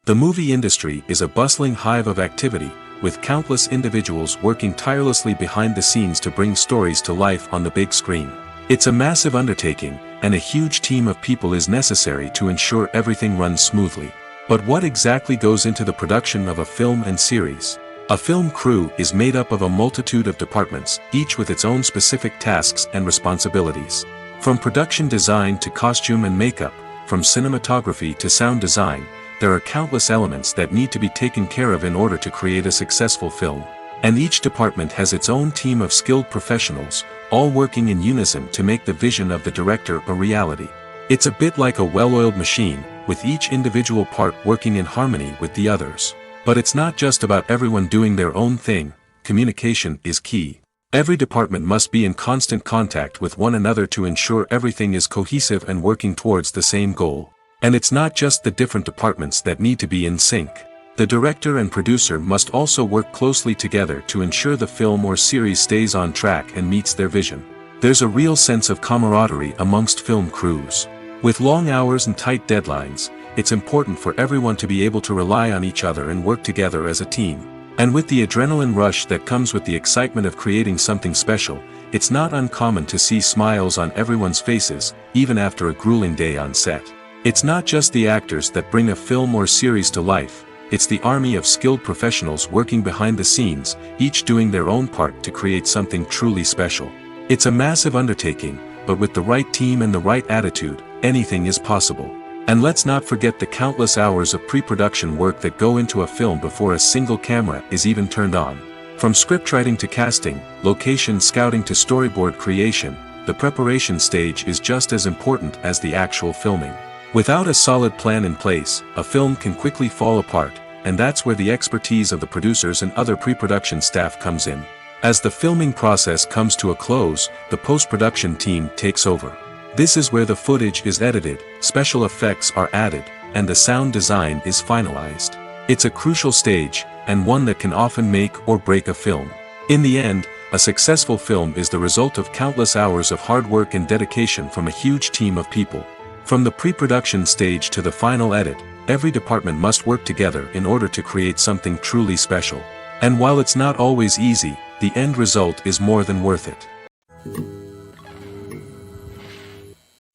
The movie industry is a bustling hive of activity, with countless individuals working tirelessly behind the scenes to bring stories to life on the big screen. It's a massive undertaking, and a huge team of people is necessary to ensure everything runs smoothly. But what exactly goes into the production of a film and series? A film crew is made up of a multitude of departments, each with its own specific tasks and responsibilities. From production design to costume and makeup, from cinematography to sound design, there are countless elements that need to be taken care of in order to create a successful film. And each department has its own team of skilled professionals, all working in unison to make the vision of the director a reality. It's a bit like a well-oiled machine, with each individual part working in harmony with the others. But it's not just about everyone doing their own thing. Communication is key. Every department must be in constant contact with one another to ensure everything is cohesive and working towards the same goal. And it's not just the different departments that need to be in sync. The director and producer must also work closely together to ensure the film or series stays on track and meets their vision. There's a real sense of camaraderie amongst film crews. With long hours and tight deadlines, it's important for everyone to be able to rely on each other and work together as a team. And with the adrenaline rush that comes with the excitement of creating something special, it's not uncommon to see smiles on everyone's faces, even after a grueling day on set. It's not just the actors that bring a film or series to life, it's the army of skilled professionals working behind the scenes, each doing their own part to create something truly special. It's a massive undertaking, but with the right team and the right attitude, anything is possible. And let's not forget the countless hours of pre-production work that go into a film before a single camera is even turned on. From scriptwriting to casting, location scouting to storyboard creation, the preparation stage is just as important as the actual filming. Without a solid plan in place, a film can quickly fall apart, and that's where the expertise of the producers and other pre-production staff comes in. As the filming process comes to a close, the post-production team takes over. This is where the footage is edited, special effects are added, and the sound design is finalized. It's a crucial stage, and one that can often make or break a film. In the end, a successful film is the result of countless hours of hard work and dedication from a huge team of people. From the pre-production stage to the final edit, every department must work together in order to create something truly special. And while it's not always easy, the end result is more than worth it.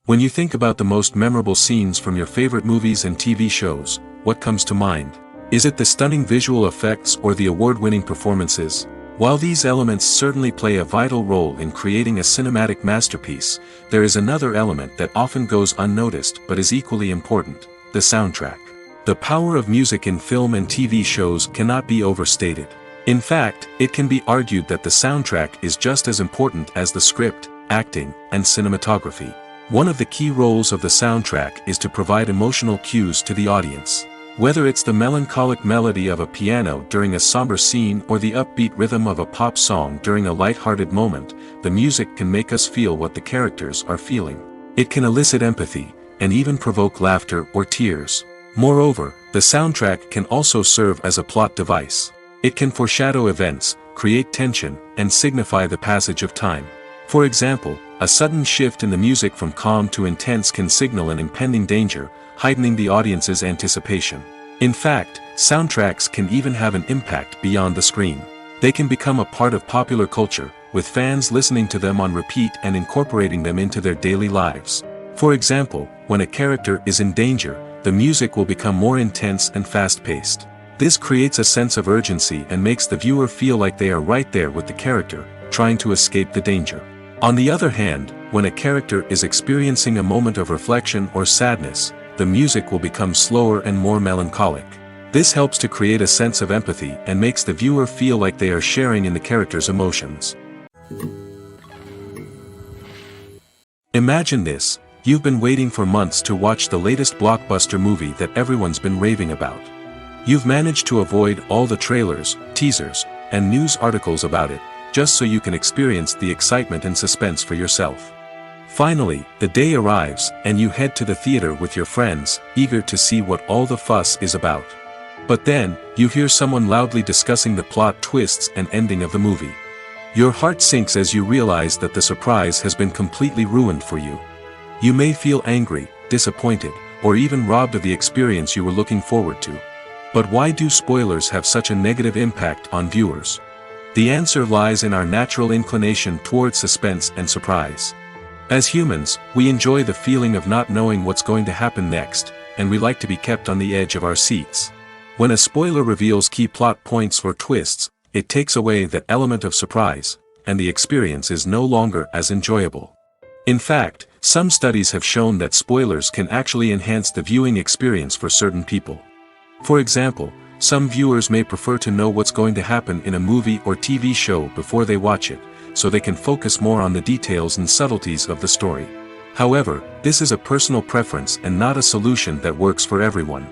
When you think about the most memorable scenes from your favorite movies and TV shows, what comes to mind? Is it the stunning visual effects or the award-winning performances? While these elements certainly play a vital role in creating a cinematic masterpiece, there is another element that often goes unnoticed but is equally important: the soundtrack. The power of music in film and TV shows cannot be overstated. In fact, it can be argued that the soundtrack is just as important as the script, acting, and cinematography. One of the key roles of the soundtrack is to provide emotional cues to the audience. Whether it's the melancholic melody of a piano during a somber scene or the upbeat rhythm of a pop song during a light-hearted moment, the music can make us feel what the characters are feeling. It can elicit empathy, and even provoke laughter or tears. Moreover, the soundtrack can also serve as a plot device. It can foreshadow events, create tension, and signify the passage of time. For example, a sudden shift in the music from calm to intense can signal an impending danger, heightening the audience's anticipation. In fact, soundtracks can even have an impact beyond the screen. They can become a part of popular culture, with fans listening to them on repeat and incorporating them into their daily lives. For example, when a character is in danger, the music will become more intense and fast-paced. This creates a sense of urgency and makes the viewer feel like they are right there with the character, trying to escape the danger. On the other hand, when a character is experiencing a moment of reflection or sadness, the music will become slower and more melancholic. This helps to create a sense of empathy and makes the viewer feel like they are sharing in the character's emotions. Imagine this: you've been waiting for months to watch the latest blockbuster movie that everyone's been raving about. You've managed to avoid all the trailers, teasers, and news articles about it, just so you can experience the excitement and suspense for yourself. Finally, the day arrives, and you head to the theater with your friends, eager to see what all the fuss is about. But then, you hear someone loudly discussing the plot twists and ending of the movie. Your heart sinks as you realize that the surprise has been completely ruined for you. You may feel angry, disappointed, or even robbed of the experience you were looking forward to. But why do spoilers have such a negative impact on viewers? The answer lies in our natural inclination towards suspense and surprise. As humans, we enjoy the feeling of not knowing what's going to happen next, and we like to be kept on the edge of our seats. When a spoiler reveals key plot points or twists, it takes away that element of surprise, and the experience is no longer as enjoyable. In fact, some studies have shown that spoilers can actually enhance the viewing experience for certain people. For example, some viewers may prefer to know what's going to happen in a movie or TV show before they watch it, so they can focus more on the details and subtleties of the story. However, this is a personal preference and not a solution that works for everyone.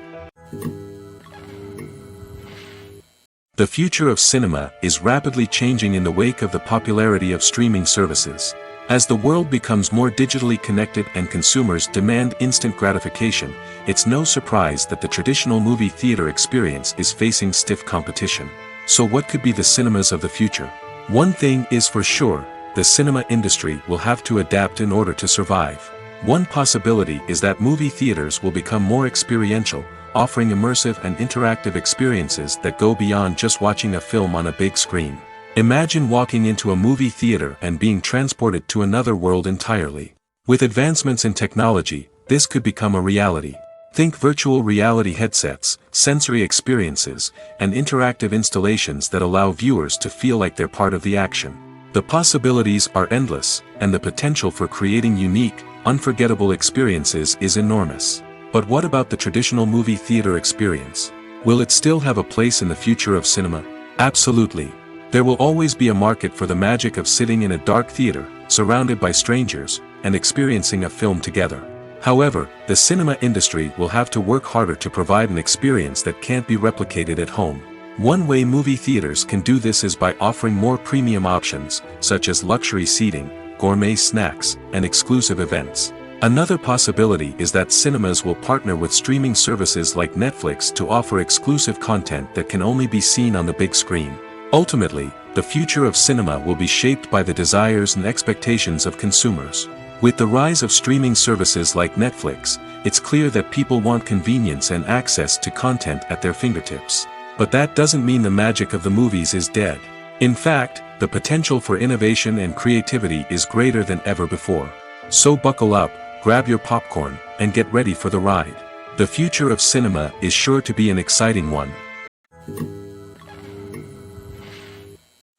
The future of cinema is rapidly changing in the wake of the popularity of streaming services. As the world becomes more digitally connected and consumers demand instant gratification, it's no surprise that the traditional movie theater experience is facing stiff competition. So what could be the cinemas of the future? One thing is for sure: the cinema industry will have to adapt in order to survive. One possibility is that movie theaters will become more experiential, offering immersive and interactive experiences that go beyond just watching a film on a big screen. Imagine walking into a movie theater and being transported to another world entirely. With advancements in technology, this could become a reality. Think virtual reality headsets, sensory experiences, and interactive installations that allow viewers to feel like they're part of the action. The possibilities are endless, and the potential for creating unique, unforgettable experiences is enormous. But what about the traditional movie theater experience? Will it still have a place in the future of cinema? Absolutely. There will always be a market for the magic of sitting in a dark theater, surrounded by strangers, and experiencing a film together. However, the cinema industry will have to work harder to provide an experience that can't be replicated at home. One way movie theaters can do this is by offering more premium options, such as luxury seating, gourmet snacks, and exclusive events. Another possibility is that cinemas will partner with streaming services like Netflix to offer exclusive content that can only be seen on the big screen. Ultimately, the future of cinema will be shaped by the desires and expectations of consumers. With the rise of streaming services like Netflix, it's clear that people want convenience and access to content at their fingertips. But that doesn't mean the magic of the movies is dead. In fact, the potential for innovation and creativity is greater than ever before. So buckle up, grab your popcorn, and get ready for the ride. The future of cinema is sure to be an exciting one.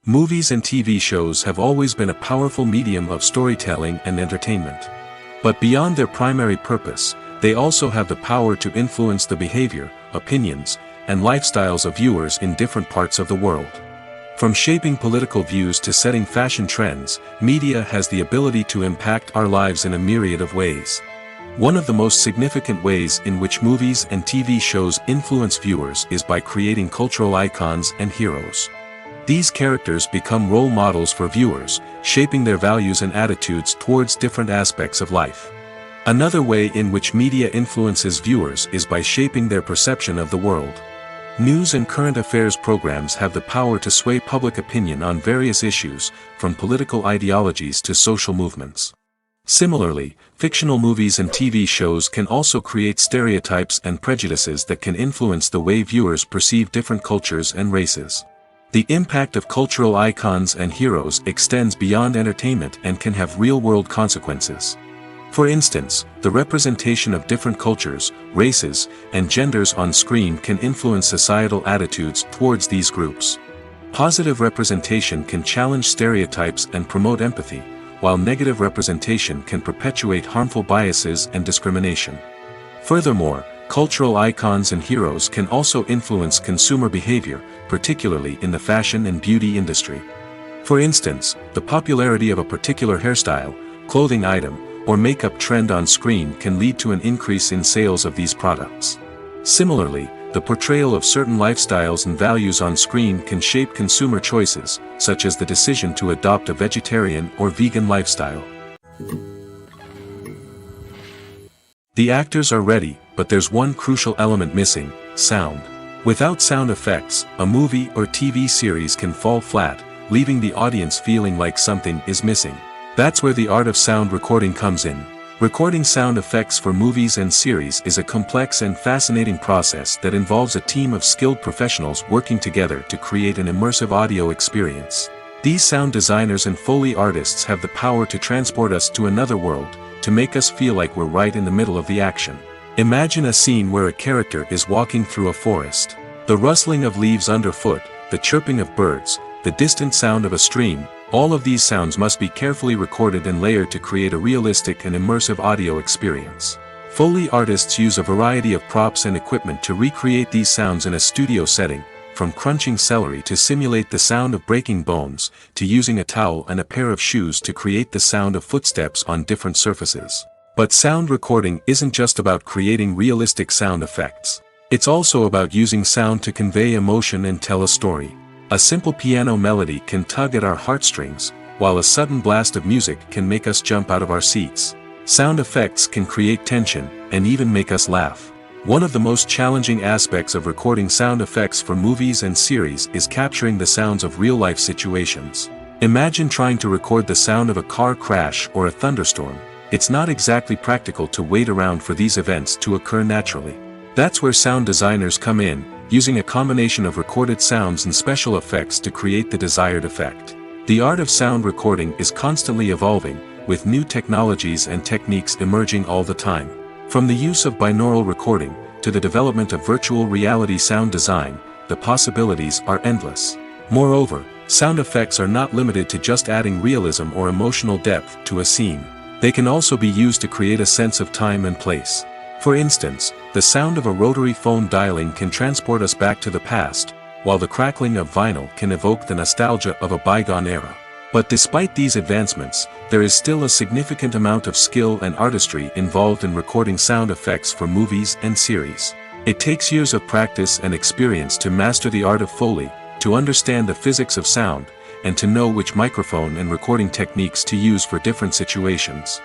Movies and TV shows have always been a powerful medium of storytelling and entertainment. But beyond their primary purpose, they also have the power to influence the behavior, opinions, and lifestyles of viewers in different parts of the world. From shaping political views to setting fashion trends, media has the ability to impact our lives in a myriad of ways. One of the most significant ways in which movies and TV shows influence viewers is by creating cultural icons and heroes. These characters become role models for viewers, shaping their values and attitudes towards different aspects of life. Another way in which media influences viewers is by shaping their perception of the world. News and current affairs programs have the power to sway public opinion on various issues, from political ideologies to social movements. Similarly, fictional movies and TV shows can also create stereotypes and prejudices that can influence the way viewers perceive different cultures and races. The impact of cultural icons and heroes extends beyond entertainment and can have real-world consequences. For instance, the representation of different cultures, races, and genders on screen can influence societal attitudes towards these groups. Positive representation can challenge stereotypes and promote empathy, while negative representation can perpetuate harmful biases and discrimination. Furthermore, cultural icons and heroes can also influence consumer behavior, particularly in the fashion and beauty industry. For instance, the popularity of a particular hairstyle, clothing item, or makeup trend on screen can lead to an increase in sales of these products. Similarly, the portrayal of certain lifestyles and values on screen can shape consumer choices, such as the decision to adopt a vegetarian or vegan lifestyle. The actors are ready, but there's one crucial element missing: sound. Without sound effects, a movie or TV series can fall flat, leaving the audience feeling like something is missing. That's where the art of sound recording comes in. Recording sound effects for movies and series is a complex and fascinating process that involves a team of skilled professionals working together to create an immersive audio experience. These sound designers and Foley artists have the power to transport us to another world, to make us feel like we're right in the middle of the action. Imagine a scene where a character is walking through a forest. The rustling of leaves underfoot, the chirping of birds, the distant sound of a stream, all of these sounds must be carefully recorded and layered to create a realistic and immersive audio experience. Foley artists use a variety of props and equipment to recreate these sounds in a studio setting, from crunching celery to simulate the sound of breaking bones, to using a towel and a pair of shoes to create the sound of footsteps on different surfaces. But sound recording isn't just about creating realistic sound effects. It's also about using sound to convey emotion and tell a story. A simple piano melody can tug at our heartstrings, while a sudden blast of music can make us jump out of our seats. Sound effects can create tension, and even make us laugh. One of the most challenging aspects of recording sound effects for movies and series is capturing the sounds of real-life situations. Imagine trying to record the sound of a car crash or a thunderstorm. It's not exactly practical to wait around for these events to occur naturally. That's where sound designers come in, using a combination of recorded sounds and special effects to create the desired effect. The art of sound recording is constantly evolving, with new technologies and techniques emerging all the time. From the use of binaural recording, to the development of virtual reality sound design, the possibilities are endless. Moreover, sound effects are not limited to just adding realism or emotional depth to a scene. They can also be used to create a sense of time and place. For instance, the sound of a rotary phone dialing can transport us back to the past, while the crackling of vinyl can evoke the nostalgia of a bygone era. But despite these advancements, there is still a significant amount of skill and artistry involved in recording sound effects for movies and series. It takes years of practice and experience to master the art of Foley, to understand the physics of sound, and to know which microphone and recording techniques to use for different situations.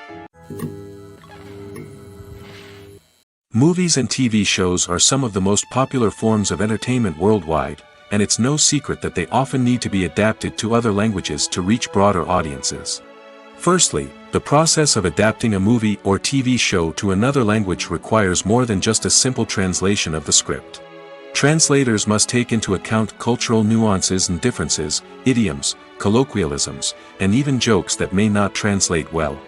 Movies and TV shows are some of the most popular forms of entertainment worldwide, and it's no secret that they often need to be adapted to other languages to reach broader audiences. Firstly, the process of adapting a movie or TV show to another language requires more than just a simple translation of the script. Translators must take into account cultural nuances and differences, idioms, colloquialisms, and even jokes that may not translate well.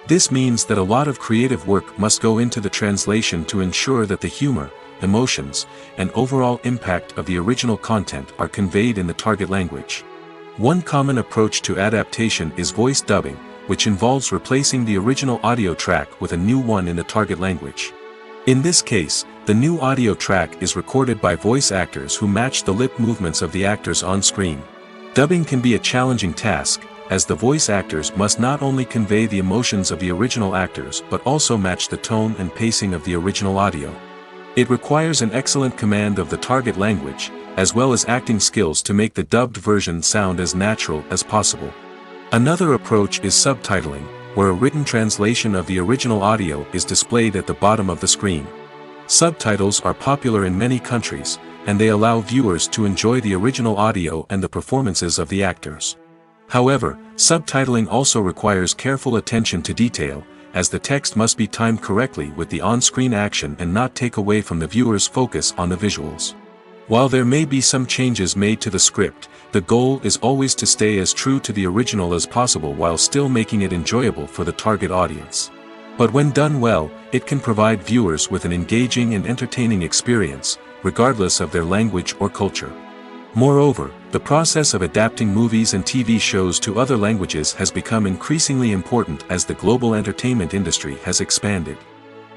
This means that a lot of creative work must go into the translation to ensure that the humor, emotions, and overall impact of the original content are conveyed in the target language. One common approach to adaptation is voice dubbing, which involves replacing the original audio track with a new one in the target language. In this case, the new audio track is recorded by voice actors who match the lip movements of the actors on screen. Dubbing can be a challenging task, as the voice actors must not only convey the emotions of the original actors but also match the tone and pacing of the original audio. It requires an excellent command of the target language, as well as acting skills to make the dubbed version sound as natural as possible. Another approach is subtitling, where a written translation of the original audio is displayed at the bottom of the screen. Subtitles are popular in many countries, and they allow viewers to enjoy the original audio and the performances of the actors. However, subtitling also requires careful attention to detail, as the text must be timed correctly with the on-screen action and not take away from the viewer's focus on the visuals. While there may be some changes made to the script, the goal is always to stay as true to the original as possible while still making it enjoyable for the target audience. But when done well, it can provide viewers with an engaging and entertaining experience, regardless of their language or culture. Moreover, the process of adapting movies and TV shows to other languages has become increasingly important as the global entertainment industry has expanded.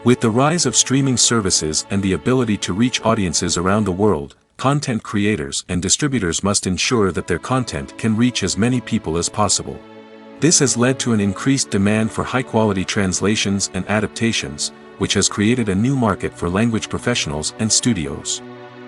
With the rise of streaming services and the ability to reach audiences around the world, content creators and distributors must ensure that their content can reach as many people as possible. This has led to an increased demand for high-quality translations and adaptations, which has created a new market for language professionals and studios.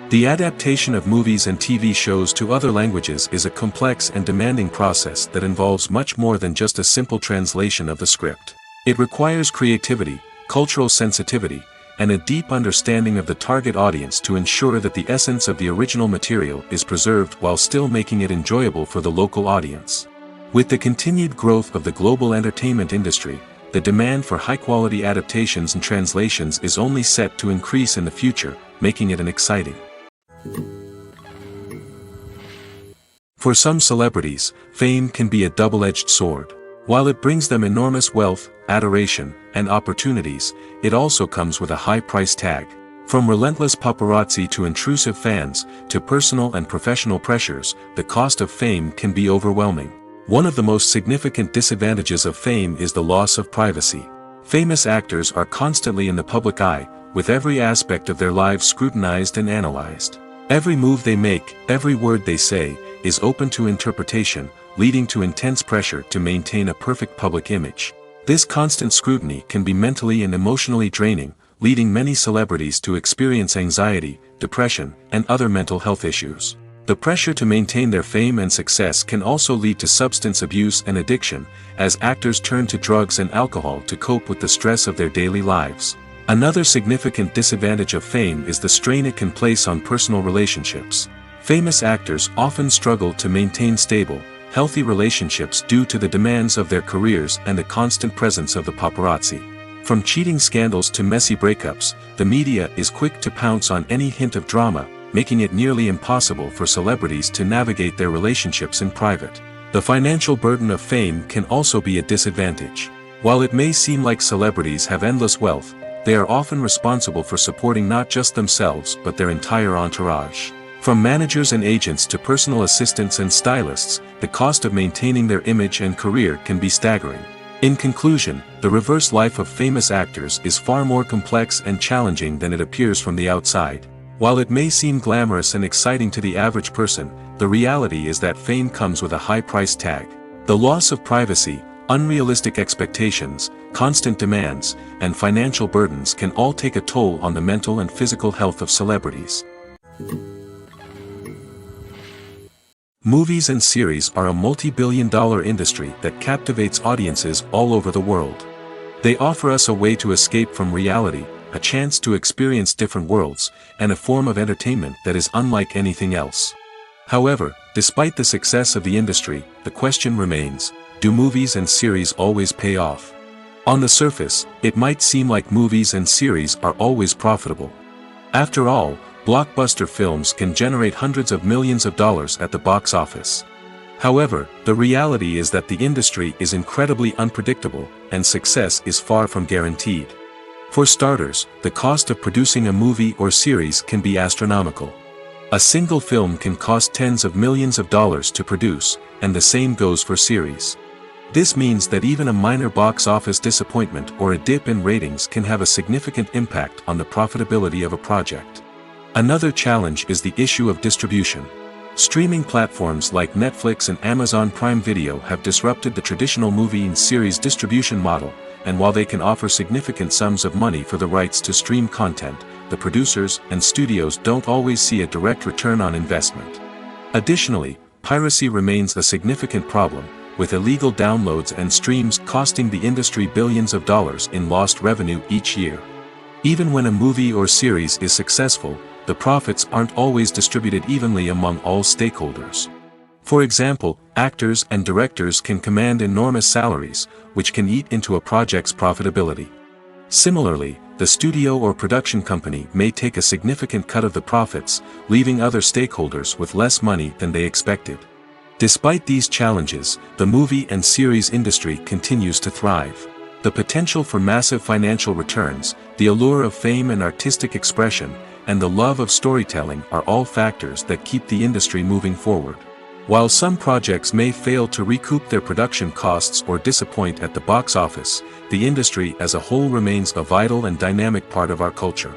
The adaptation of movies and TV shows to other languages is a complex and demanding process that involves much more than just a simple translation of the script. It requires creativity, cultural sensitivity, and a deep understanding of the target audience to ensure that the essence of the original material is preserved while still making it enjoyable for the local audience. With the continued growth of the global entertainment industry, the demand for high-quality adaptations and translations is only set to increase in the future, making it an exciting. For some celebrities, fame can be a double-edged sword. While it brings them enormous wealth, adoration, and opportunities, it also comes with a high price tag. From relentless paparazzi to intrusive fans, to personal and professional pressures, the cost of fame can be overwhelming. One of the most significant disadvantages of fame is the loss of privacy. Famous actors are constantly in the public eye, with every aspect of their lives scrutinized and analyzed. Every move they make, every word they say, is open to interpretation, leading to intense pressure to maintain a perfect public image. This constant scrutiny can be mentally and emotionally draining, leading many celebrities to experience anxiety, depression, and other mental health issues. The pressure to maintain their fame and success can also lead to substance abuse and addiction, as actors turn to drugs and alcohol to cope with the stress of their daily lives. Another significant disadvantage of fame is the strain it can place on personal relationships. Famous actors often struggle to maintain stable, healthy relationships due to the demands of their careers and the constant presence of the paparazzi. From cheating scandals to messy breakups, the media is quick to pounce on any hint of drama, making it nearly impossible for celebrities to navigate their relationships in private. The financial burden of fame can also be a disadvantage. While it may seem like celebrities have endless wealth, they are often responsible for supporting not just themselves but their entire entourage. From managers and agents to personal assistants and stylists, the cost of maintaining their image and career can be staggering. In conclusion, the reverse life of famous actors is far more complex and challenging than it appears from the outside. While it may seem glamorous and exciting to the average person, the reality is that fame comes with a high price tag. The loss of privacy, unrealistic expectations, constant demands, and financial burdens can all take a toll on the mental and physical health of celebrities. Movies and series are a multi-billion-dollar industry that captivates audiences all over the world. They offer us a way to escape from reality, a chance to experience different worlds, and a form of entertainment that is unlike anything else. However, despite the success of the industry, the question remains, do movies and series always pay off? On the surface, it might seem like movies and series are always profitable. After all, blockbuster films can generate hundreds of millions of dollars at the box office. However, the reality is that the industry is incredibly unpredictable, and success is far from guaranteed. For starters, the cost of producing a movie or series can be astronomical. A single film can cost tens of millions of dollars to produce, and the same goes for series. This means that even a minor box office disappointment or a dip in ratings can have a significant impact on the profitability of a project. Another challenge is the issue of distribution. Streaming platforms like Netflix and Amazon Prime Video have disrupted the traditional movie and series distribution model, and while they can offer significant sums of money for the rights to stream content, the producers and studios don't always see a direct return on investment. Additionally, piracy remains a significant problem, with illegal downloads and streams costing the industry billions of dollars in lost revenue each year. Even when a movie or series is successful, the profits aren't always distributed evenly among all stakeholders. For example, actors and directors can command enormous salaries, which can eat into a project's profitability. Similarly, the studio or production company may take a significant cut of the profits, leaving other stakeholders with less money than they expected. Despite these challenges, the movie and series industry continues to thrive. The potential for massive financial returns, the allure of fame and artistic expression, and the love of storytelling are all factors that keep the industry moving forward. While some projects may fail to recoup their production costs or disappoint at the box office, the industry as a whole remains a vital and dynamic part of our culture.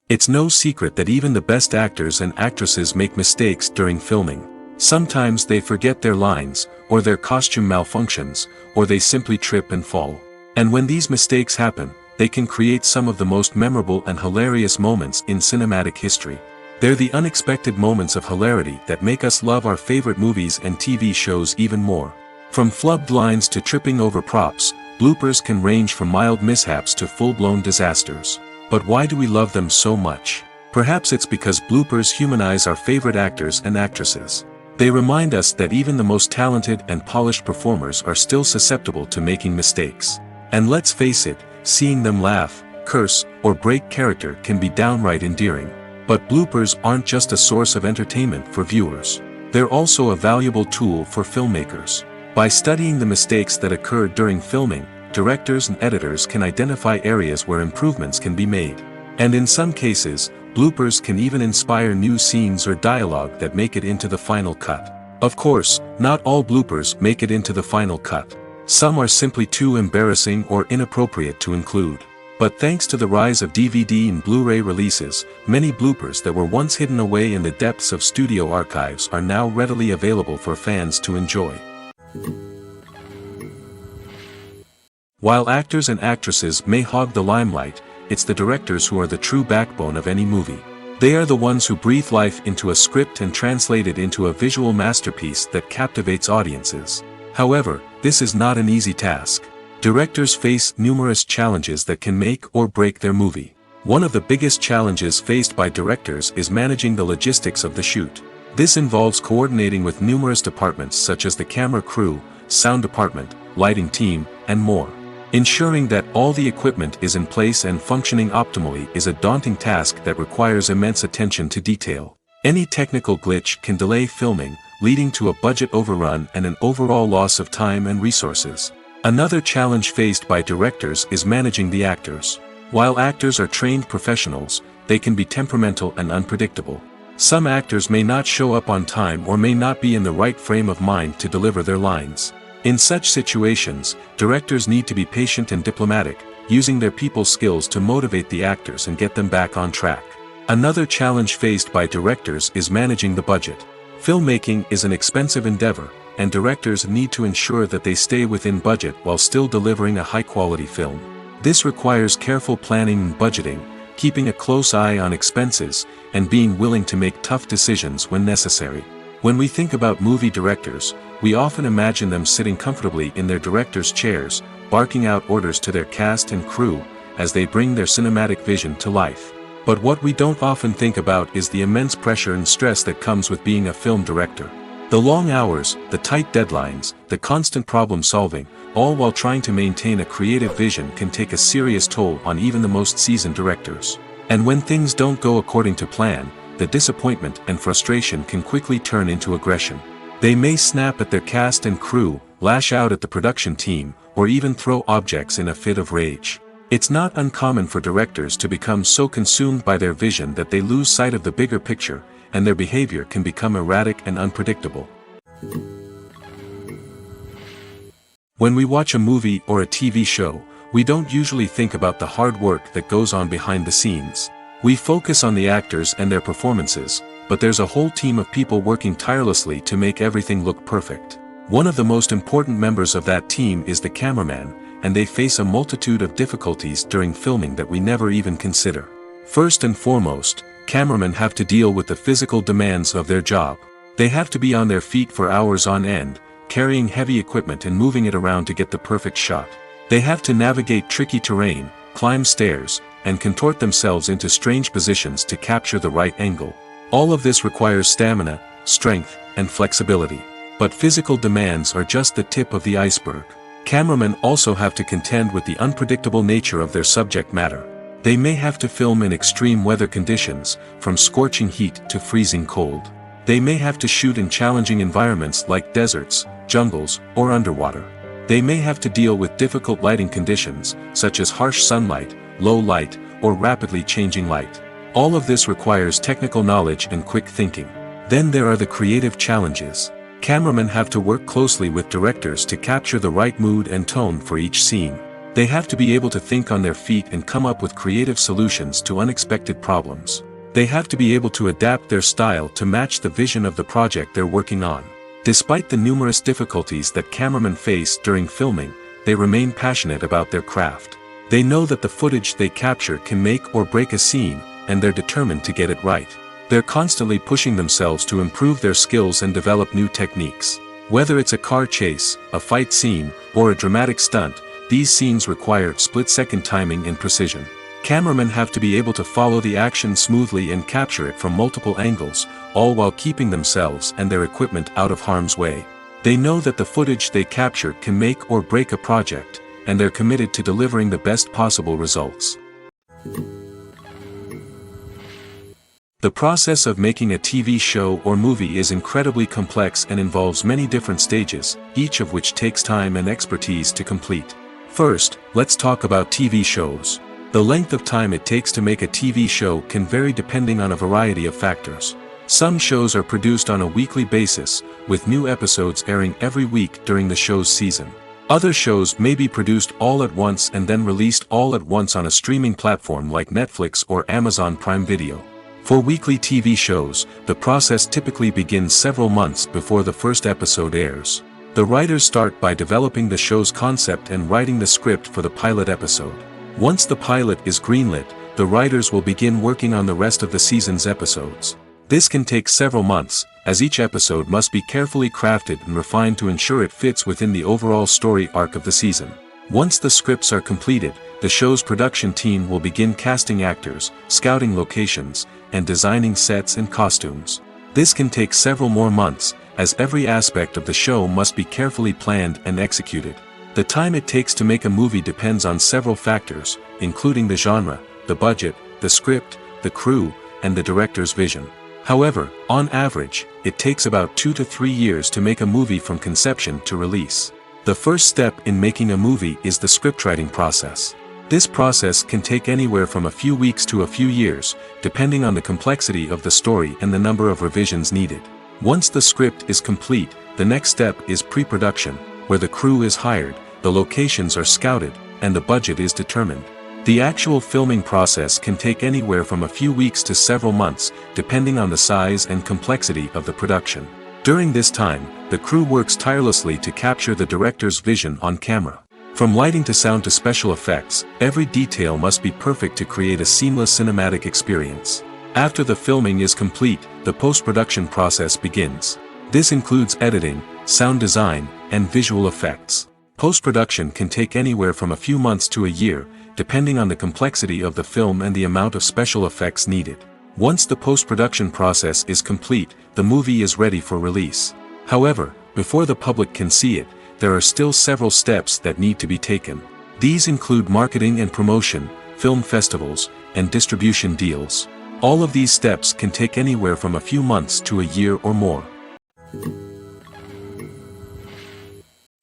It's no secret that even the best actors and actresses make mistakes during filming. Sometimes they forget their lines, or their costume malfunctions, or they simply trip and fall. And when these mistakes happen, they can create some of the most memorable and hilarious moments in cinematic history. They're the unexpected moments of hilarity that make us love our favorite movies and TV shows even more. From flubbed lines to tripping over props, bloopers can range from mild mishaps to full-blown disasters. But why do we love them so much? Perhaps it's because bloopers humanize our favorite actors and actresses. They remind us that even the most talented and polished performers are still susceptible to making mistakes. And let's face it, seeing them laugh, curse, or break character can be downright endearing. But bloopers aren't just a source of entertainment for viewers. They're also a valuable tool for filmmakers. By studying the mistakes that occur during filming, directors and editors can identify areas where improvements can be made. And in some cases, bloopers can even inspire new scenes or dialogue that make it into the final cut. Of course, not all bloopers make it into the final cut. Some are simply too embarrassing or inappropriate to include. But thanks to the rise of DVD and Blu-ray releases, many bloopers that were once hidden away in the depths of studio archives are now readily available for fans to enjoy. While actors and actresses may hog the limelight, it's the directors who are the true backbone of any movie. They are the ones who breathe life into a script and translate it into a visual masterpiece that captivates audiences. However, this is not an easy task. Directors face numerous challenges that can make or break their movie. One of the biggest challenges faced by directors is managing the logistics of the shoot. This involves coordinating with numerous departments such as the camera crew, sound department, lighting team, and more. Ensuring that all the equipment is in place and functioning optimally is a daunting task that requires immense attention to detail. Any technical glitch can delay filming, leading to a budget overrun and an overall loss of time and resources. Another challenge faced by directors is managing the actors. While actors are trained professionals, they can be temperamental and unpredictable. Some actors may not show up on time or may not be in the right frame of mind to deliver their lines. In such situations, directors need to be patient and diplomatic, using their people skills to motivate the actors and get them back on track. Another challenge faced by directors is managing the budget. Filmmaking is an expensive endeavor, and directors need to ensure that they stay within budget while still delivering a high-quality film. This requires careful planning and budgeting, keeping a close eye on expenses, and being willing to make tough decisions when necessary. When we think about movie directors, we often imagine them sitting comfortably in their director's chairs, barking out orders to their cast and crew, as they bring their cinematic vision to life. But what we don't often think about is the immense pressure and stress that comes with being a film director. The long hours, the tight deadlines, the constant problem solving, all while trying to maintain a creative vision can take a serious toll on even the most seasoned directors. And when things don't go according to plan, the disappointment and frustration can quickly turn into aggression. They may snap at their cast and crew, lash out at the production team, or even throw objects in a fit of rage. It's not uncommon for directors to become so consumed by their vision that they lose sight of the bigger picture, and their behavior can become erratic and unpredictable. When we watch a movie or a TV show, we don't usually think about the hard work that goes on behind the scenes. We focus on the actors and their performances, but there's a whole team of people working tirelessly to make everything look perfect. One of the most important members of that team is the cameraman, and they face a multitude of difficulties during filming that we never even consider. First and foremost, cameramen have to deal with the physical demands of their job. They have to be on their feet for hours on end, carrying heavy equipment and moving it around to get the perfect shot. They have to navigate tricky terrain, climb stairs, and contort themselves into strange positions to capture the right angle. All of this requires stamina, strength, and flexibility. But physical demands are just the tip of the iceberg. Cameramen also have to contend with the unpredictable nature of their subject matter. They may have to film in extreme weather conditions, from scorching heat to freezing cold. They may have to shoot in challenging environments like deserts, jungles, or underwater. They may have to deal with difficult lighting conditions, such as harsh sunlight, low light, or rapidly changing light. All of this requires technical knowledge and quick thinking. Then there are the creative challenges. Cameramen have to work closely with directors to capture the right mood and tone for each scene. They have to be able to think on their feet and come up with creative solutions to unexpected problems. They have to be able to adapt their style to match the vision of the project they're working on. Despite the numerous difficulties that cameramen face during filming, they remain passionate about their craft. They know that the footage they capture can make or break a scene, and they're determined to get it right. They're constantly pushing themselves to improve their skills and develop new techniques. Whether it's a car chase, a fight scene, or a dramatic stunt, these scenes require split-second timing and precision. Cameramen have to be able to follow the action smoothly and capture it from multiple angles, all while keeping themselves and their equipment out of harm's way. They know that the footage they capture can make or break a project, and they're committed to delivering the best possible results. The process of making a TV show or movie is incredibly complex and involves many different stages, each of which takes time and expertise to complete. First, let's talk about TV shows. The length of time it takes to make a TV show can vary depending on a variety of factors. Some shows are produced on a weekly basis, with new episodes airing every week during the show's season. Other shows may be produced all at once and then released all at once on a streaming platform like Netflix or Amazon Prime Video. For weekly TV shows, the process typically begins several months before the first episode airs. The writers start by developing the show's concept and writing the script for the pilot episode. Once the pilot is greenlit, the writers will begin working on the rest of the season's episodes. This can take several months, as each episode must be carefully crafted and refined to ensure it fits within the overall story arc of the season. Once the scripts are completed, the show's production team will begin casting actors, scouting locations, and designing sets and costumes. This can take several more months, as every aspect of the show must be carefully planned and executed. The time it takes to make a movie depends on several factors, including the genre, the budget, the script, the crew, and the director's vision. However, on average, it takes about 2 to 3 years to make a movie from conception to release. The first step in making a movie is the scriptwriting process. This process can take anywhere from a few weeks to a few years, depending on the complexity of the story and the number of revisions needed. Once the script is complete, the next step is pre-production, where the crew is hired, the locations are scouted, and the budget is determined. The actual filming process can take anywhere from a few weeks to several months, depending on the size and complexity of the production. During this time, the crew works tirelessly to capture the director's vision on camera. From lighting to sound to special effects, every detail must be perfect to create a seamless cinematic experience. After the filming is complete, the post-production process begins. This includes editing, sound design, and visual effects. Post-production can take anywhere from a few months to a year, depending on the complexity of the film and the amount of special effects needed. Once the post-production process is complete, the movie is ready for release. However, before the public can see it, there are still several steps that need to be taken. These include marketing and promotion, film festivals, and distribution deals. All of these steps can take anywhere from a few months to a year or more.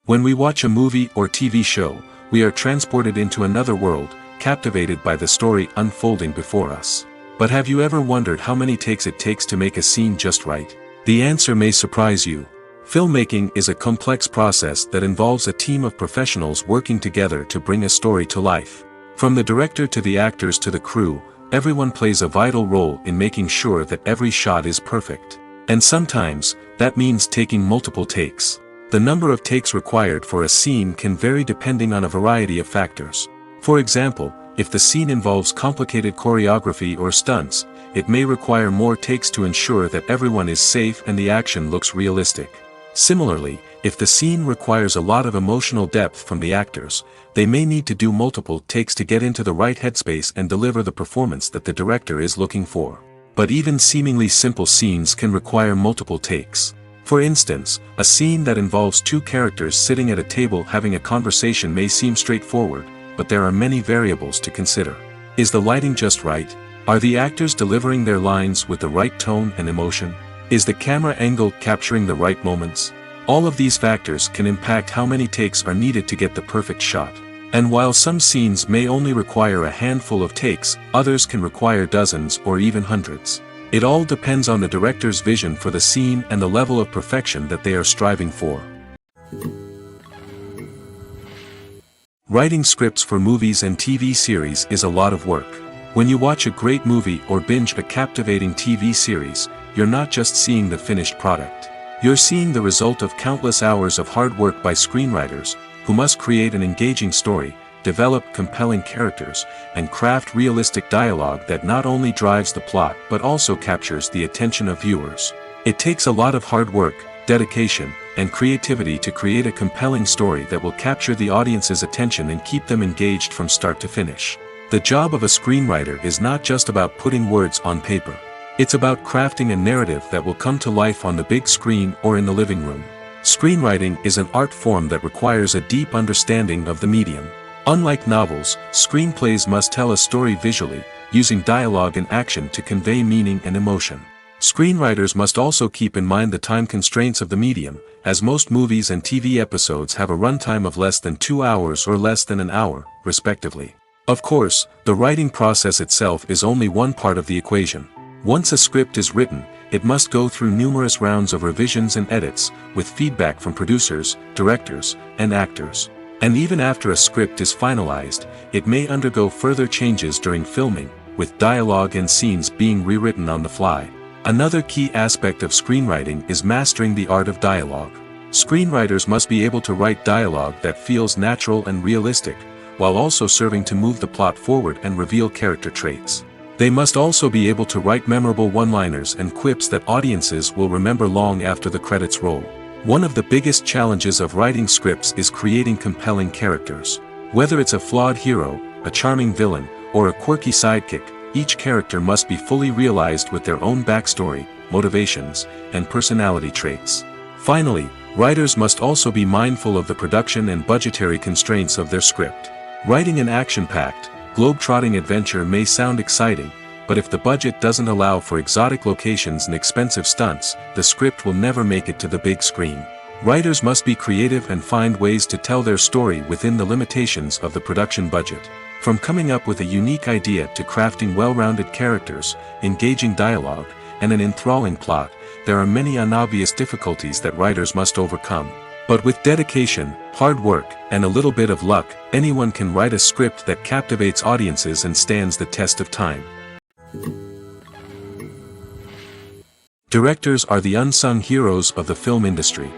When we watch a movie or TV show, we are transported into another world, captivated by the story unfolding before us. But have you ever wondered how many takes it takes to make a scene just right? The answer may surprise you. Filmmaking is a complex process that involves a team of professionals working together to bring a story to life. From the director to the actors to the crew, everyone plays a vital role in making sure that every shot is perfect. And sometimes, that means taking multiple takes. The number of takes required for a scene can vary depending on a variety of factors. For example, if the scene involves complicated choreography or stunts, it may require more takes to ensure that everyone is safe and the action looks realistic. Similarly, if the scene requires a lot of emotional depth from the actors, they may need to do multiple takes to get into the right headspace and deliver the performance that the director is looking for. But even seemingly simple scenes can require multiple takes. For instance, a scene that involves two characters sitting at a table having a conversation may seem straightforward, but there are many variables to consider. Is the lighting just right? Are the actors delivering their lines with the right tone and emotion? Is the camera angle capturing the right moments? All of these factors can impact how many takes are needed to get the perfect shot. And while some scenes may only require a handful of takes, others can require dozens or even hundreds. It all depends on the director's vision for the scene and the level of perfection that they are striving for. Writing scripts for movies and TV series is a lot of work. When you watch a great movie or binge a captivating TV series, you're not just seeing the finished product. You're seeing the result of countless hours of hard work by screenwriters, who must create an engaging story, develop compelling characters, and craft realistic dialogue that not only drives the plot but also captures the attention of viewers. It takes a lot of hard work, dedication, and creativity to create a compelling story that will capture the audience's attention and keep them engaged from start to finish. The job of a screenwriter is not just about putting words on paper. It's about crafting a narrative that will come to life on the big screen or in the living room. Screenwriting is an art form that requires a deep understanding of the medium. Unlike novels, screenplays must tell a story visually, using dialogue and action to convey meaning and emotion. Screenwriters must also keep in mind the time constraints of the medium, as most movies and TV episodes have a runtime of less than 2 hours or less than an hour, respectively. Of course, the writing process itself is only one part of the equation. Once a script is written, it must go through numerous rounds of revisions and edits, with feedback from producers, directors, and actors. And even after a script is finalized, it may undergo further changes during filming, with dialogue and scenes being rewritten on the fly. Another key aspect of screenwriting is mastering the art of dialogue. Screenwriters must be able to write dialogue that feels natural and realistic, while also serving to move the plot forward and reveal character traits. They must also be able to write memorable one-liners and quips that audiences will remember long after the credits roll. One of the biggest challenges of writing scripts is creating compelling characters. Whether it's a flawed hero, a charming villain, or a quirky sidekick, each character must be fully realized with their own backstory, motivations, and personality traits. Finally, writers must also be mindful of the production and budgetary constraints of their script. Writing an action-packed, globe-trotting adventure may sound exciting, but if the budget doesn't allow for exotic locations and expensive stunts, the script will never make it to the big screen. Writers must be creative and find ways to tell their story within the limitations of the production budget. From coming up with a unique idea to crafting well-rounded characters, engaging dialogue, and an enthralling plot, there are many unobvious difficulties that writers must overcome. But with dedication, hard work, and a little bit of luck, anyone can write a script that captivates audiences and stands the test of time. Directors are the unsung heroes of the film industry.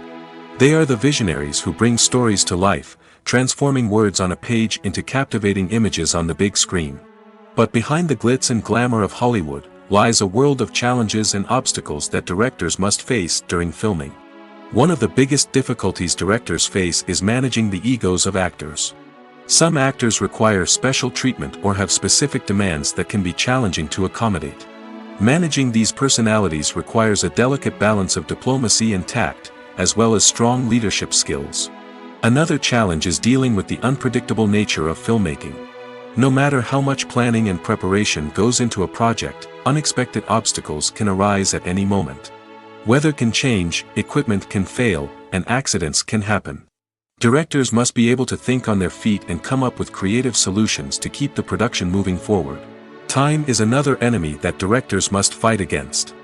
They are the visionaries who bring stories to life, transforming words on a page into captivating images on the big screen. But behind the glitz and glamour of Hollywood, lies a world of challenges and obstacles that directors must face during filming. One of the biggest difficulties directors face is managing the egos of actors. Some actors require special treatment or have specific demands that can be challenging to accommodate. Managing these personalities requires a delicate balance of diplomacy and tact, as well as strong leadership skills. Another challenge is dealing with the unpredictable nature of filmmaking. No matter how much planning and preparation goes into a project, unexpected obstacles can arise at any moment. Weather can change, equipment can fail, and accidents can happen. Directors must be able to think on their feet and come up with creative solutions to keep the production moving forward. Time is another enemy that directors must fight against.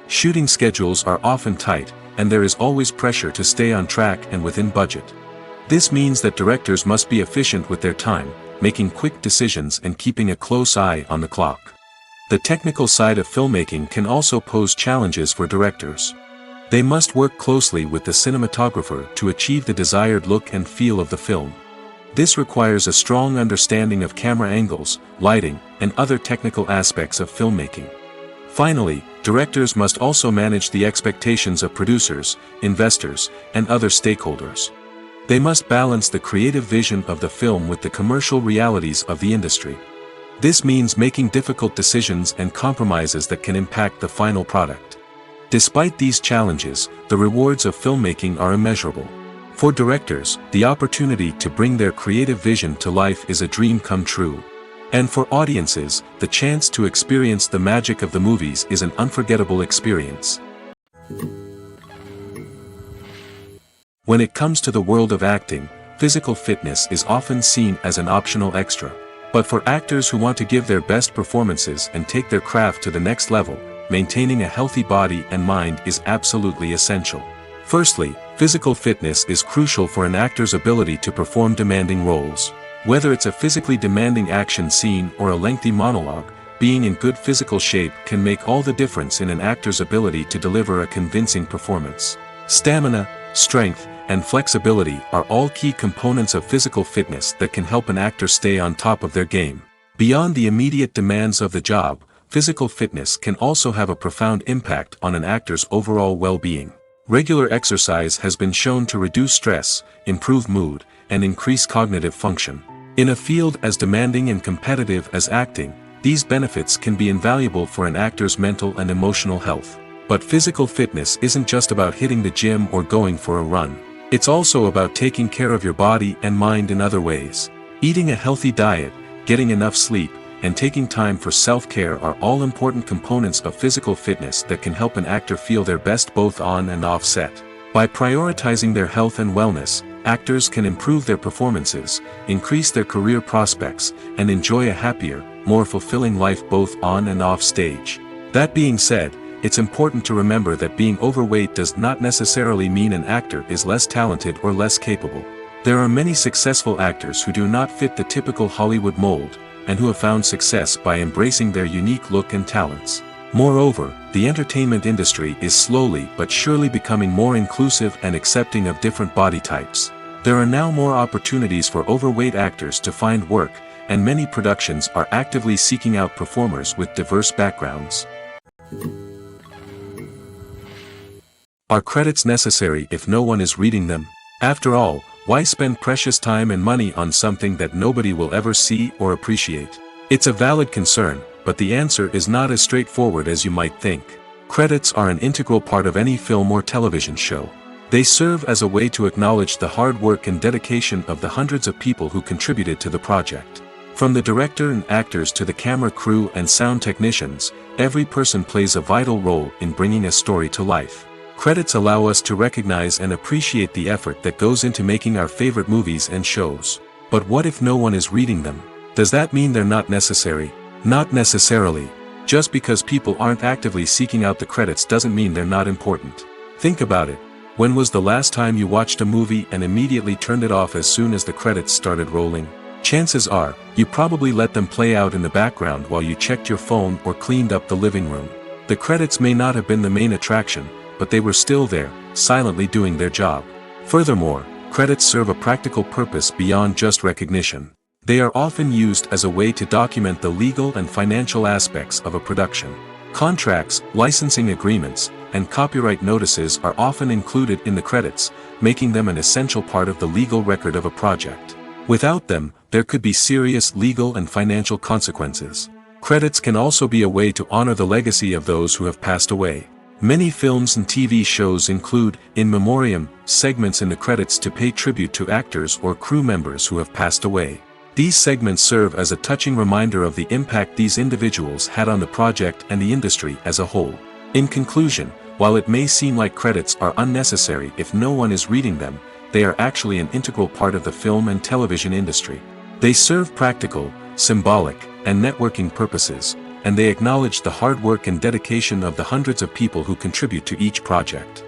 Shooting schedules are often tight, and there is always pressure to stay on track and within budget. This means that directors must be efficient with their time, making quick decisions and keeping a close eye on the clock. The technical side of filmmaking can also pose challenges for directors. They must work closely with the cinematographer to achieve the desired look and feel of the film. This requires a strong understanding of camera angles, lighting, and other technical aspects of filmmaking. Finally, directors must also manage the expectations of producers, investors, and other stakeholders. They must balance the creative vision of the film with the commercial realities of the industry. This means making difficult decisions and compromises that can impact the final product. Despite these challenges, the rewards of filmmaking are immeasurable. For directors, the opportunity to bring their creative vision to life is a dream come true. And for audiences, the chance to experience the magic of the movies is an unforgettable experience. When it comes to the world of acting, physical fitness is often seen as an optional extra. But for actors who want to give their best performances and take their craft to the next level, maintaining a healthy body and mind is absolutely essential. Firstly, physical fitness is crucial for an actor's ability to perform demanding roles. Whether it's a physically demanding action scene or a lengthy monologue, being in good physical shape can make all the difference in an actor's ability to deliver a convincing performance. Stamina, strength, and flexibility are all key components of physical fitness that can help an actor stay on top of their game. Beyond the immediate demands of the job, physical fitness can also have a profound impact on an actor's overall well-being. Regular exercise has been shown to reduce stress, improve mood, and increase cognitive function. In a field as demanding and competitive as acting, these benefits can be invaluable for an actor's mental and emotional health. But physical fitness isn't just about hitting the gym or going for a run. It's also about taking care of your body and mind in other ways. Eating a healthy diet, getting enough sleep, and taking time for self-care are all important components of physical fitness that can help an actor feel their best both on and off set. By prioritizing their health and wellness, actors can improve their performances, increase their career prospects, and enjoy a happier, more fulfilling life both on and off stage. That being said, it's important to remember that being overweight does not necessarily mean an actor is less talented or less capable. There are many successful actors who do not fit the typical Hollywood mold, and who have found success by embracing their unique look and talents. Moreover, the entertainment industry is slowly but surely becoming more inclusive and accepting of different body types. There are now more opportunities for overweight actors to find work, and many productions are actively seeking out performers with diverse backgrounds. Are credits necessary if no one is reading them? After all, why spend precious time and money on something that nobody will ever see or appreciate? It's a valid concern, but the answer is not as straightforward as you might think. Credits are an integral part of any film or television show. They serve as a way to acknowledge the hard work and dedication of the hundreds of people who contributed to the project. From the director and actors to the camera crew and sound technicians, every person plays a vital role in bringing a story to life. Credits allow us to recognize and appreciate the effort that goes into making our favorite movies and shows. But what if no one is reading them? Does that mean they're not necessary? Not necessarily. Just because people aren't actively seeking out the credits doesn't mean they're not important. Think about it. When was the last time you watched a movie and immediately turned it off as soon as the credits started rolling? Chances are, you probably let them play out in the background while you checked your phone or cleaned up the living room. The credits may not have been the main attraction, but they were still there, silently doing their job. Furthermore, credits serve a practical purpose beyond just recognition. They are often used as a way to document the legal and financial aspects of a production. Contracts, licensing agreements, and copyright notices are often included in the credits, making them an essential part of the legal record of a project. Without them, there could be serious legal and financial consequences. Credits can also be a way to honor the legacy of those who have passed away. Many films and TV shows include, in memoriam, segments in the credits to pay tribute to actors or crew members who have passed away. These segments serve as a touching reminder of the impact these individuals had on the project and the industry as a whole. In conclusion, while it may seem like credits are unnecessary if no one is reading them, they are actually an integral part of the film and television industry. They serve practical, symbolic, and networking purposes, and they acknowledge the hard work and dedication of the hundreds of people who contribute to each project.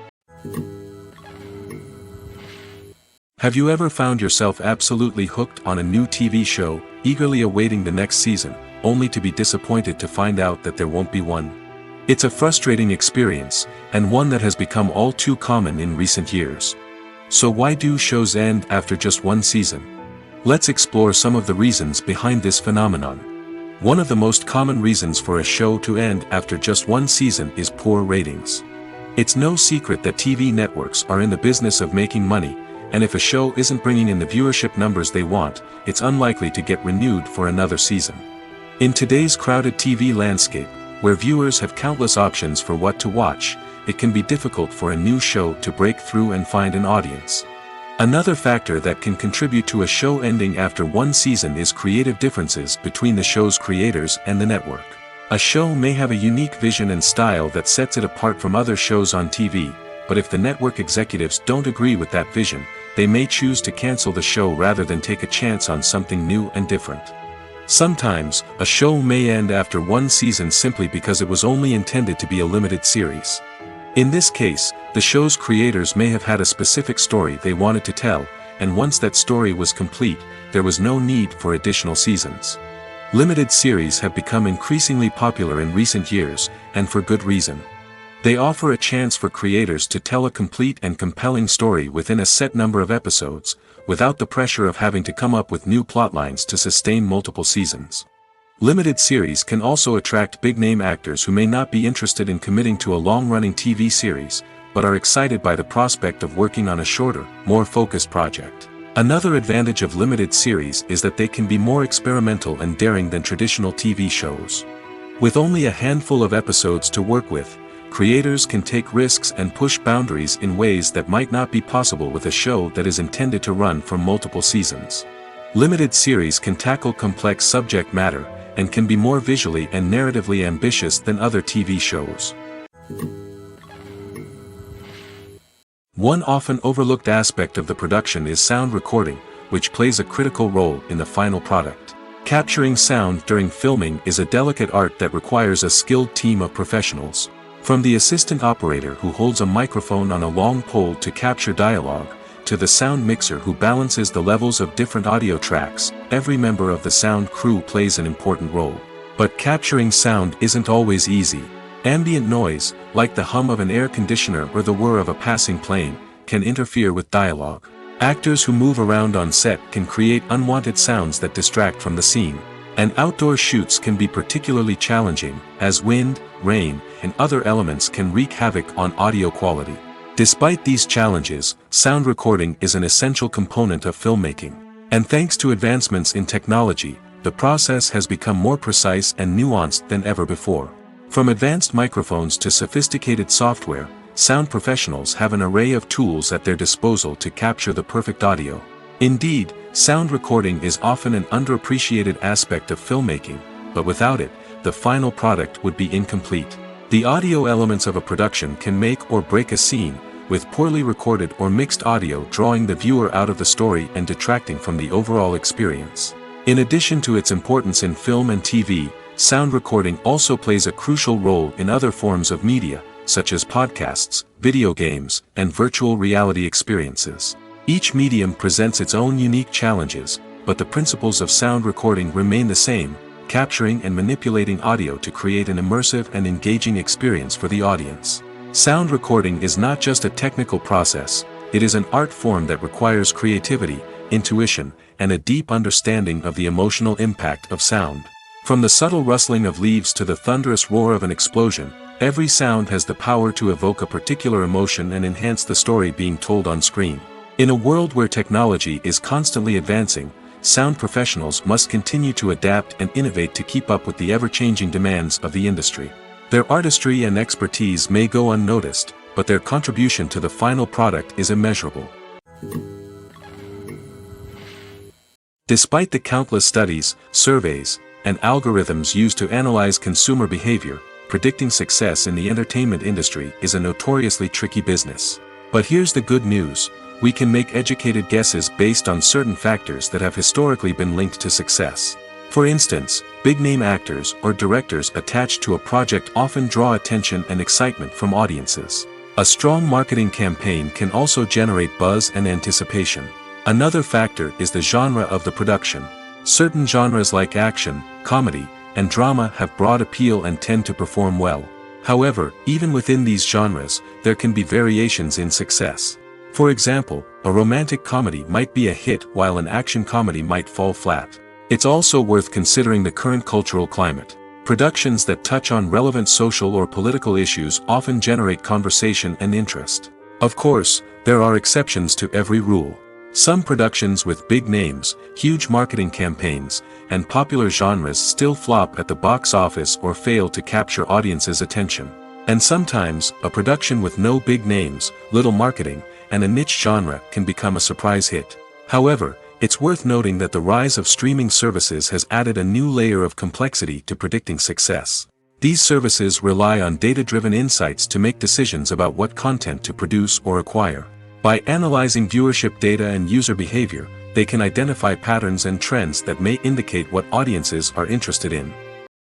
Have you ever found yourself absolutely hooked on a new TV show, eagerly awaiting the next season, only to be disappointed to find out that there won't be one? It's a frustrating experience, and one that has become all too common in recent years. So why do shows end after just one season? Let's explore some of the reasons behind this phenomenon. One of the most common reasons for a show to end after just one season is poor ratings. It's no secret that TV networks are in the business of making money, and if a show isn't bringing in the viewership numbers they want, it's unlikely to get renewed for another season. In today's crowded TV landscape, where viewers have countless options for what to watch, it can be difficult for a new show to break through and find an audience. Another factor that can contribute to a show ending after one season is creative differences between the show's creators and the network. A show may have a unique vision and style that sets it apart from other shows on TV, but if the network executives don't agree with that vision, they may choose to cancel the show rather than take a chance on something new and different. Sometimes, a show may end after one season simply because it was only intended to be a limited series. In this case, the show's creators may have had a specific story they wanted to tell, and once that story was complete, there was no need for additional seasons. Limited series have become increasingly popular in recent years, and for good reason. They offer a chance for creators to tell a complete and compelling story within a set number of episodes, without the pressure of having to come up with new plotlines to sustain multiple seasons. Limited series can also attract big-name actors who may not be interested in committing to a long-running TV series, but are excited by the prospect of working on a shorter, more focused project. Another advantage of limited series is that they can be more experimental and daring than traditional TV shows. With only a handful of episodes to work with, creators can take risks and push boundaries in ways that might not be possible with a show that is intended to run for multiple seasons. Limited series can tackle complex subject matter, and can be more visually and narratively ambitious than other TV shows. One often overlooked aspect of the production is sound recording, which plays a critical role in the final product. Capturing sound during filming is a delicate art that requires a skilled team of professionals. From the assistant operator who holds a microphone on a long pole to capture dialogue, to the sound mixer who balances the levels of different audio tracks, every member of the sound crew plays an important role. But capturing sound isn't always easy. Ambient noise, like the hum of an air conditioner or the whir of a passing plane, can interfere with dialogue. Actors who move around on set can create unwanted sounds that distract from the scene. And outdoor shoots can be particularly challenging, as wind, rain, and other elements can wreak havoc on audio quality. Despite these challenges, sound recording is an essential component of filmmaking. And thanks to advancements in technology, the process has become more precise and nuanced than ever before. From advanced microphones to sophisticated software, sound professionals have an array of tools at their disposal to capture the perfect audio. Indeed, sound recording is often an underappreciated aspect of filmmaking, but without it, the final product would be incomplete. The audio elements of a production can make or break a scene, with poorly recorded or mixed audio drawing the viewer out of the story and detracting from the overall experience. In addition to its importance in film and TV, sound recording also plays a crucial role in other forms of media, such as podcasts, video games, and virtual reality experiences. Each medium presents its own unique challenges, but the principles of sound recording remain the same, capturing and manipulating audio to create an immersive and engaging experience for the audience. Sound recording is not just a technical process, it is an art form that requires creativity, intuition, and a deep understanding of the emotional impact of sound. From the subtle rustling of leaves to the thunderous roar of an explosion, every sound has the power to evoke a particular emotion and enhance the story being told on screen. In a world where technology is constantly advancing, sound professionals must continue to adapt and innovate to keep up with the ever-changing demands of the industry. Their artistry and expertise may go unnoticed, but their contribution to the final product is immeasurable. Despite the countless studies, surveys, and algorithms used to analyze consumer behavior, predicting success in the entertainment industry is a notoriously tricky business. But here's the good news. We can make educated guesses based on certain factors that have historically been linked to success. For instance, big-name actors or directors attached to a project often draw attention and excitement from audiences. A strong marketing campaign can also generate buzz and anticipation. Another factor is the genre of the production. Certain genres like action, comedy, and drama have broad appeal and tend to perform well. However, even within these genres, there can be variations in success. For example, a romantic comedy might be a hit while an action comedy might fall flat. It's also worth considering the current cultural climate. Productions that touch on relevant social or political issues often generate conversation and interest. Of course, there are exceptions to every rule. Some productions with big names, huge marketing campaigns, and popular genres still flop at the box office or fail to capture audiences' attention. And sometimes, a production with no big names, little marketing, and a niche genre can become a surprise hit. However, it's worth noting that the rise of streaming services has added a new layer of complexity to predicting success. These services rely on data-driven insights to make decisions about what content to produce or acquire. By analyzing viewership data and user behavior, they can identify patterns and trends that may indicate what audiences are interested in.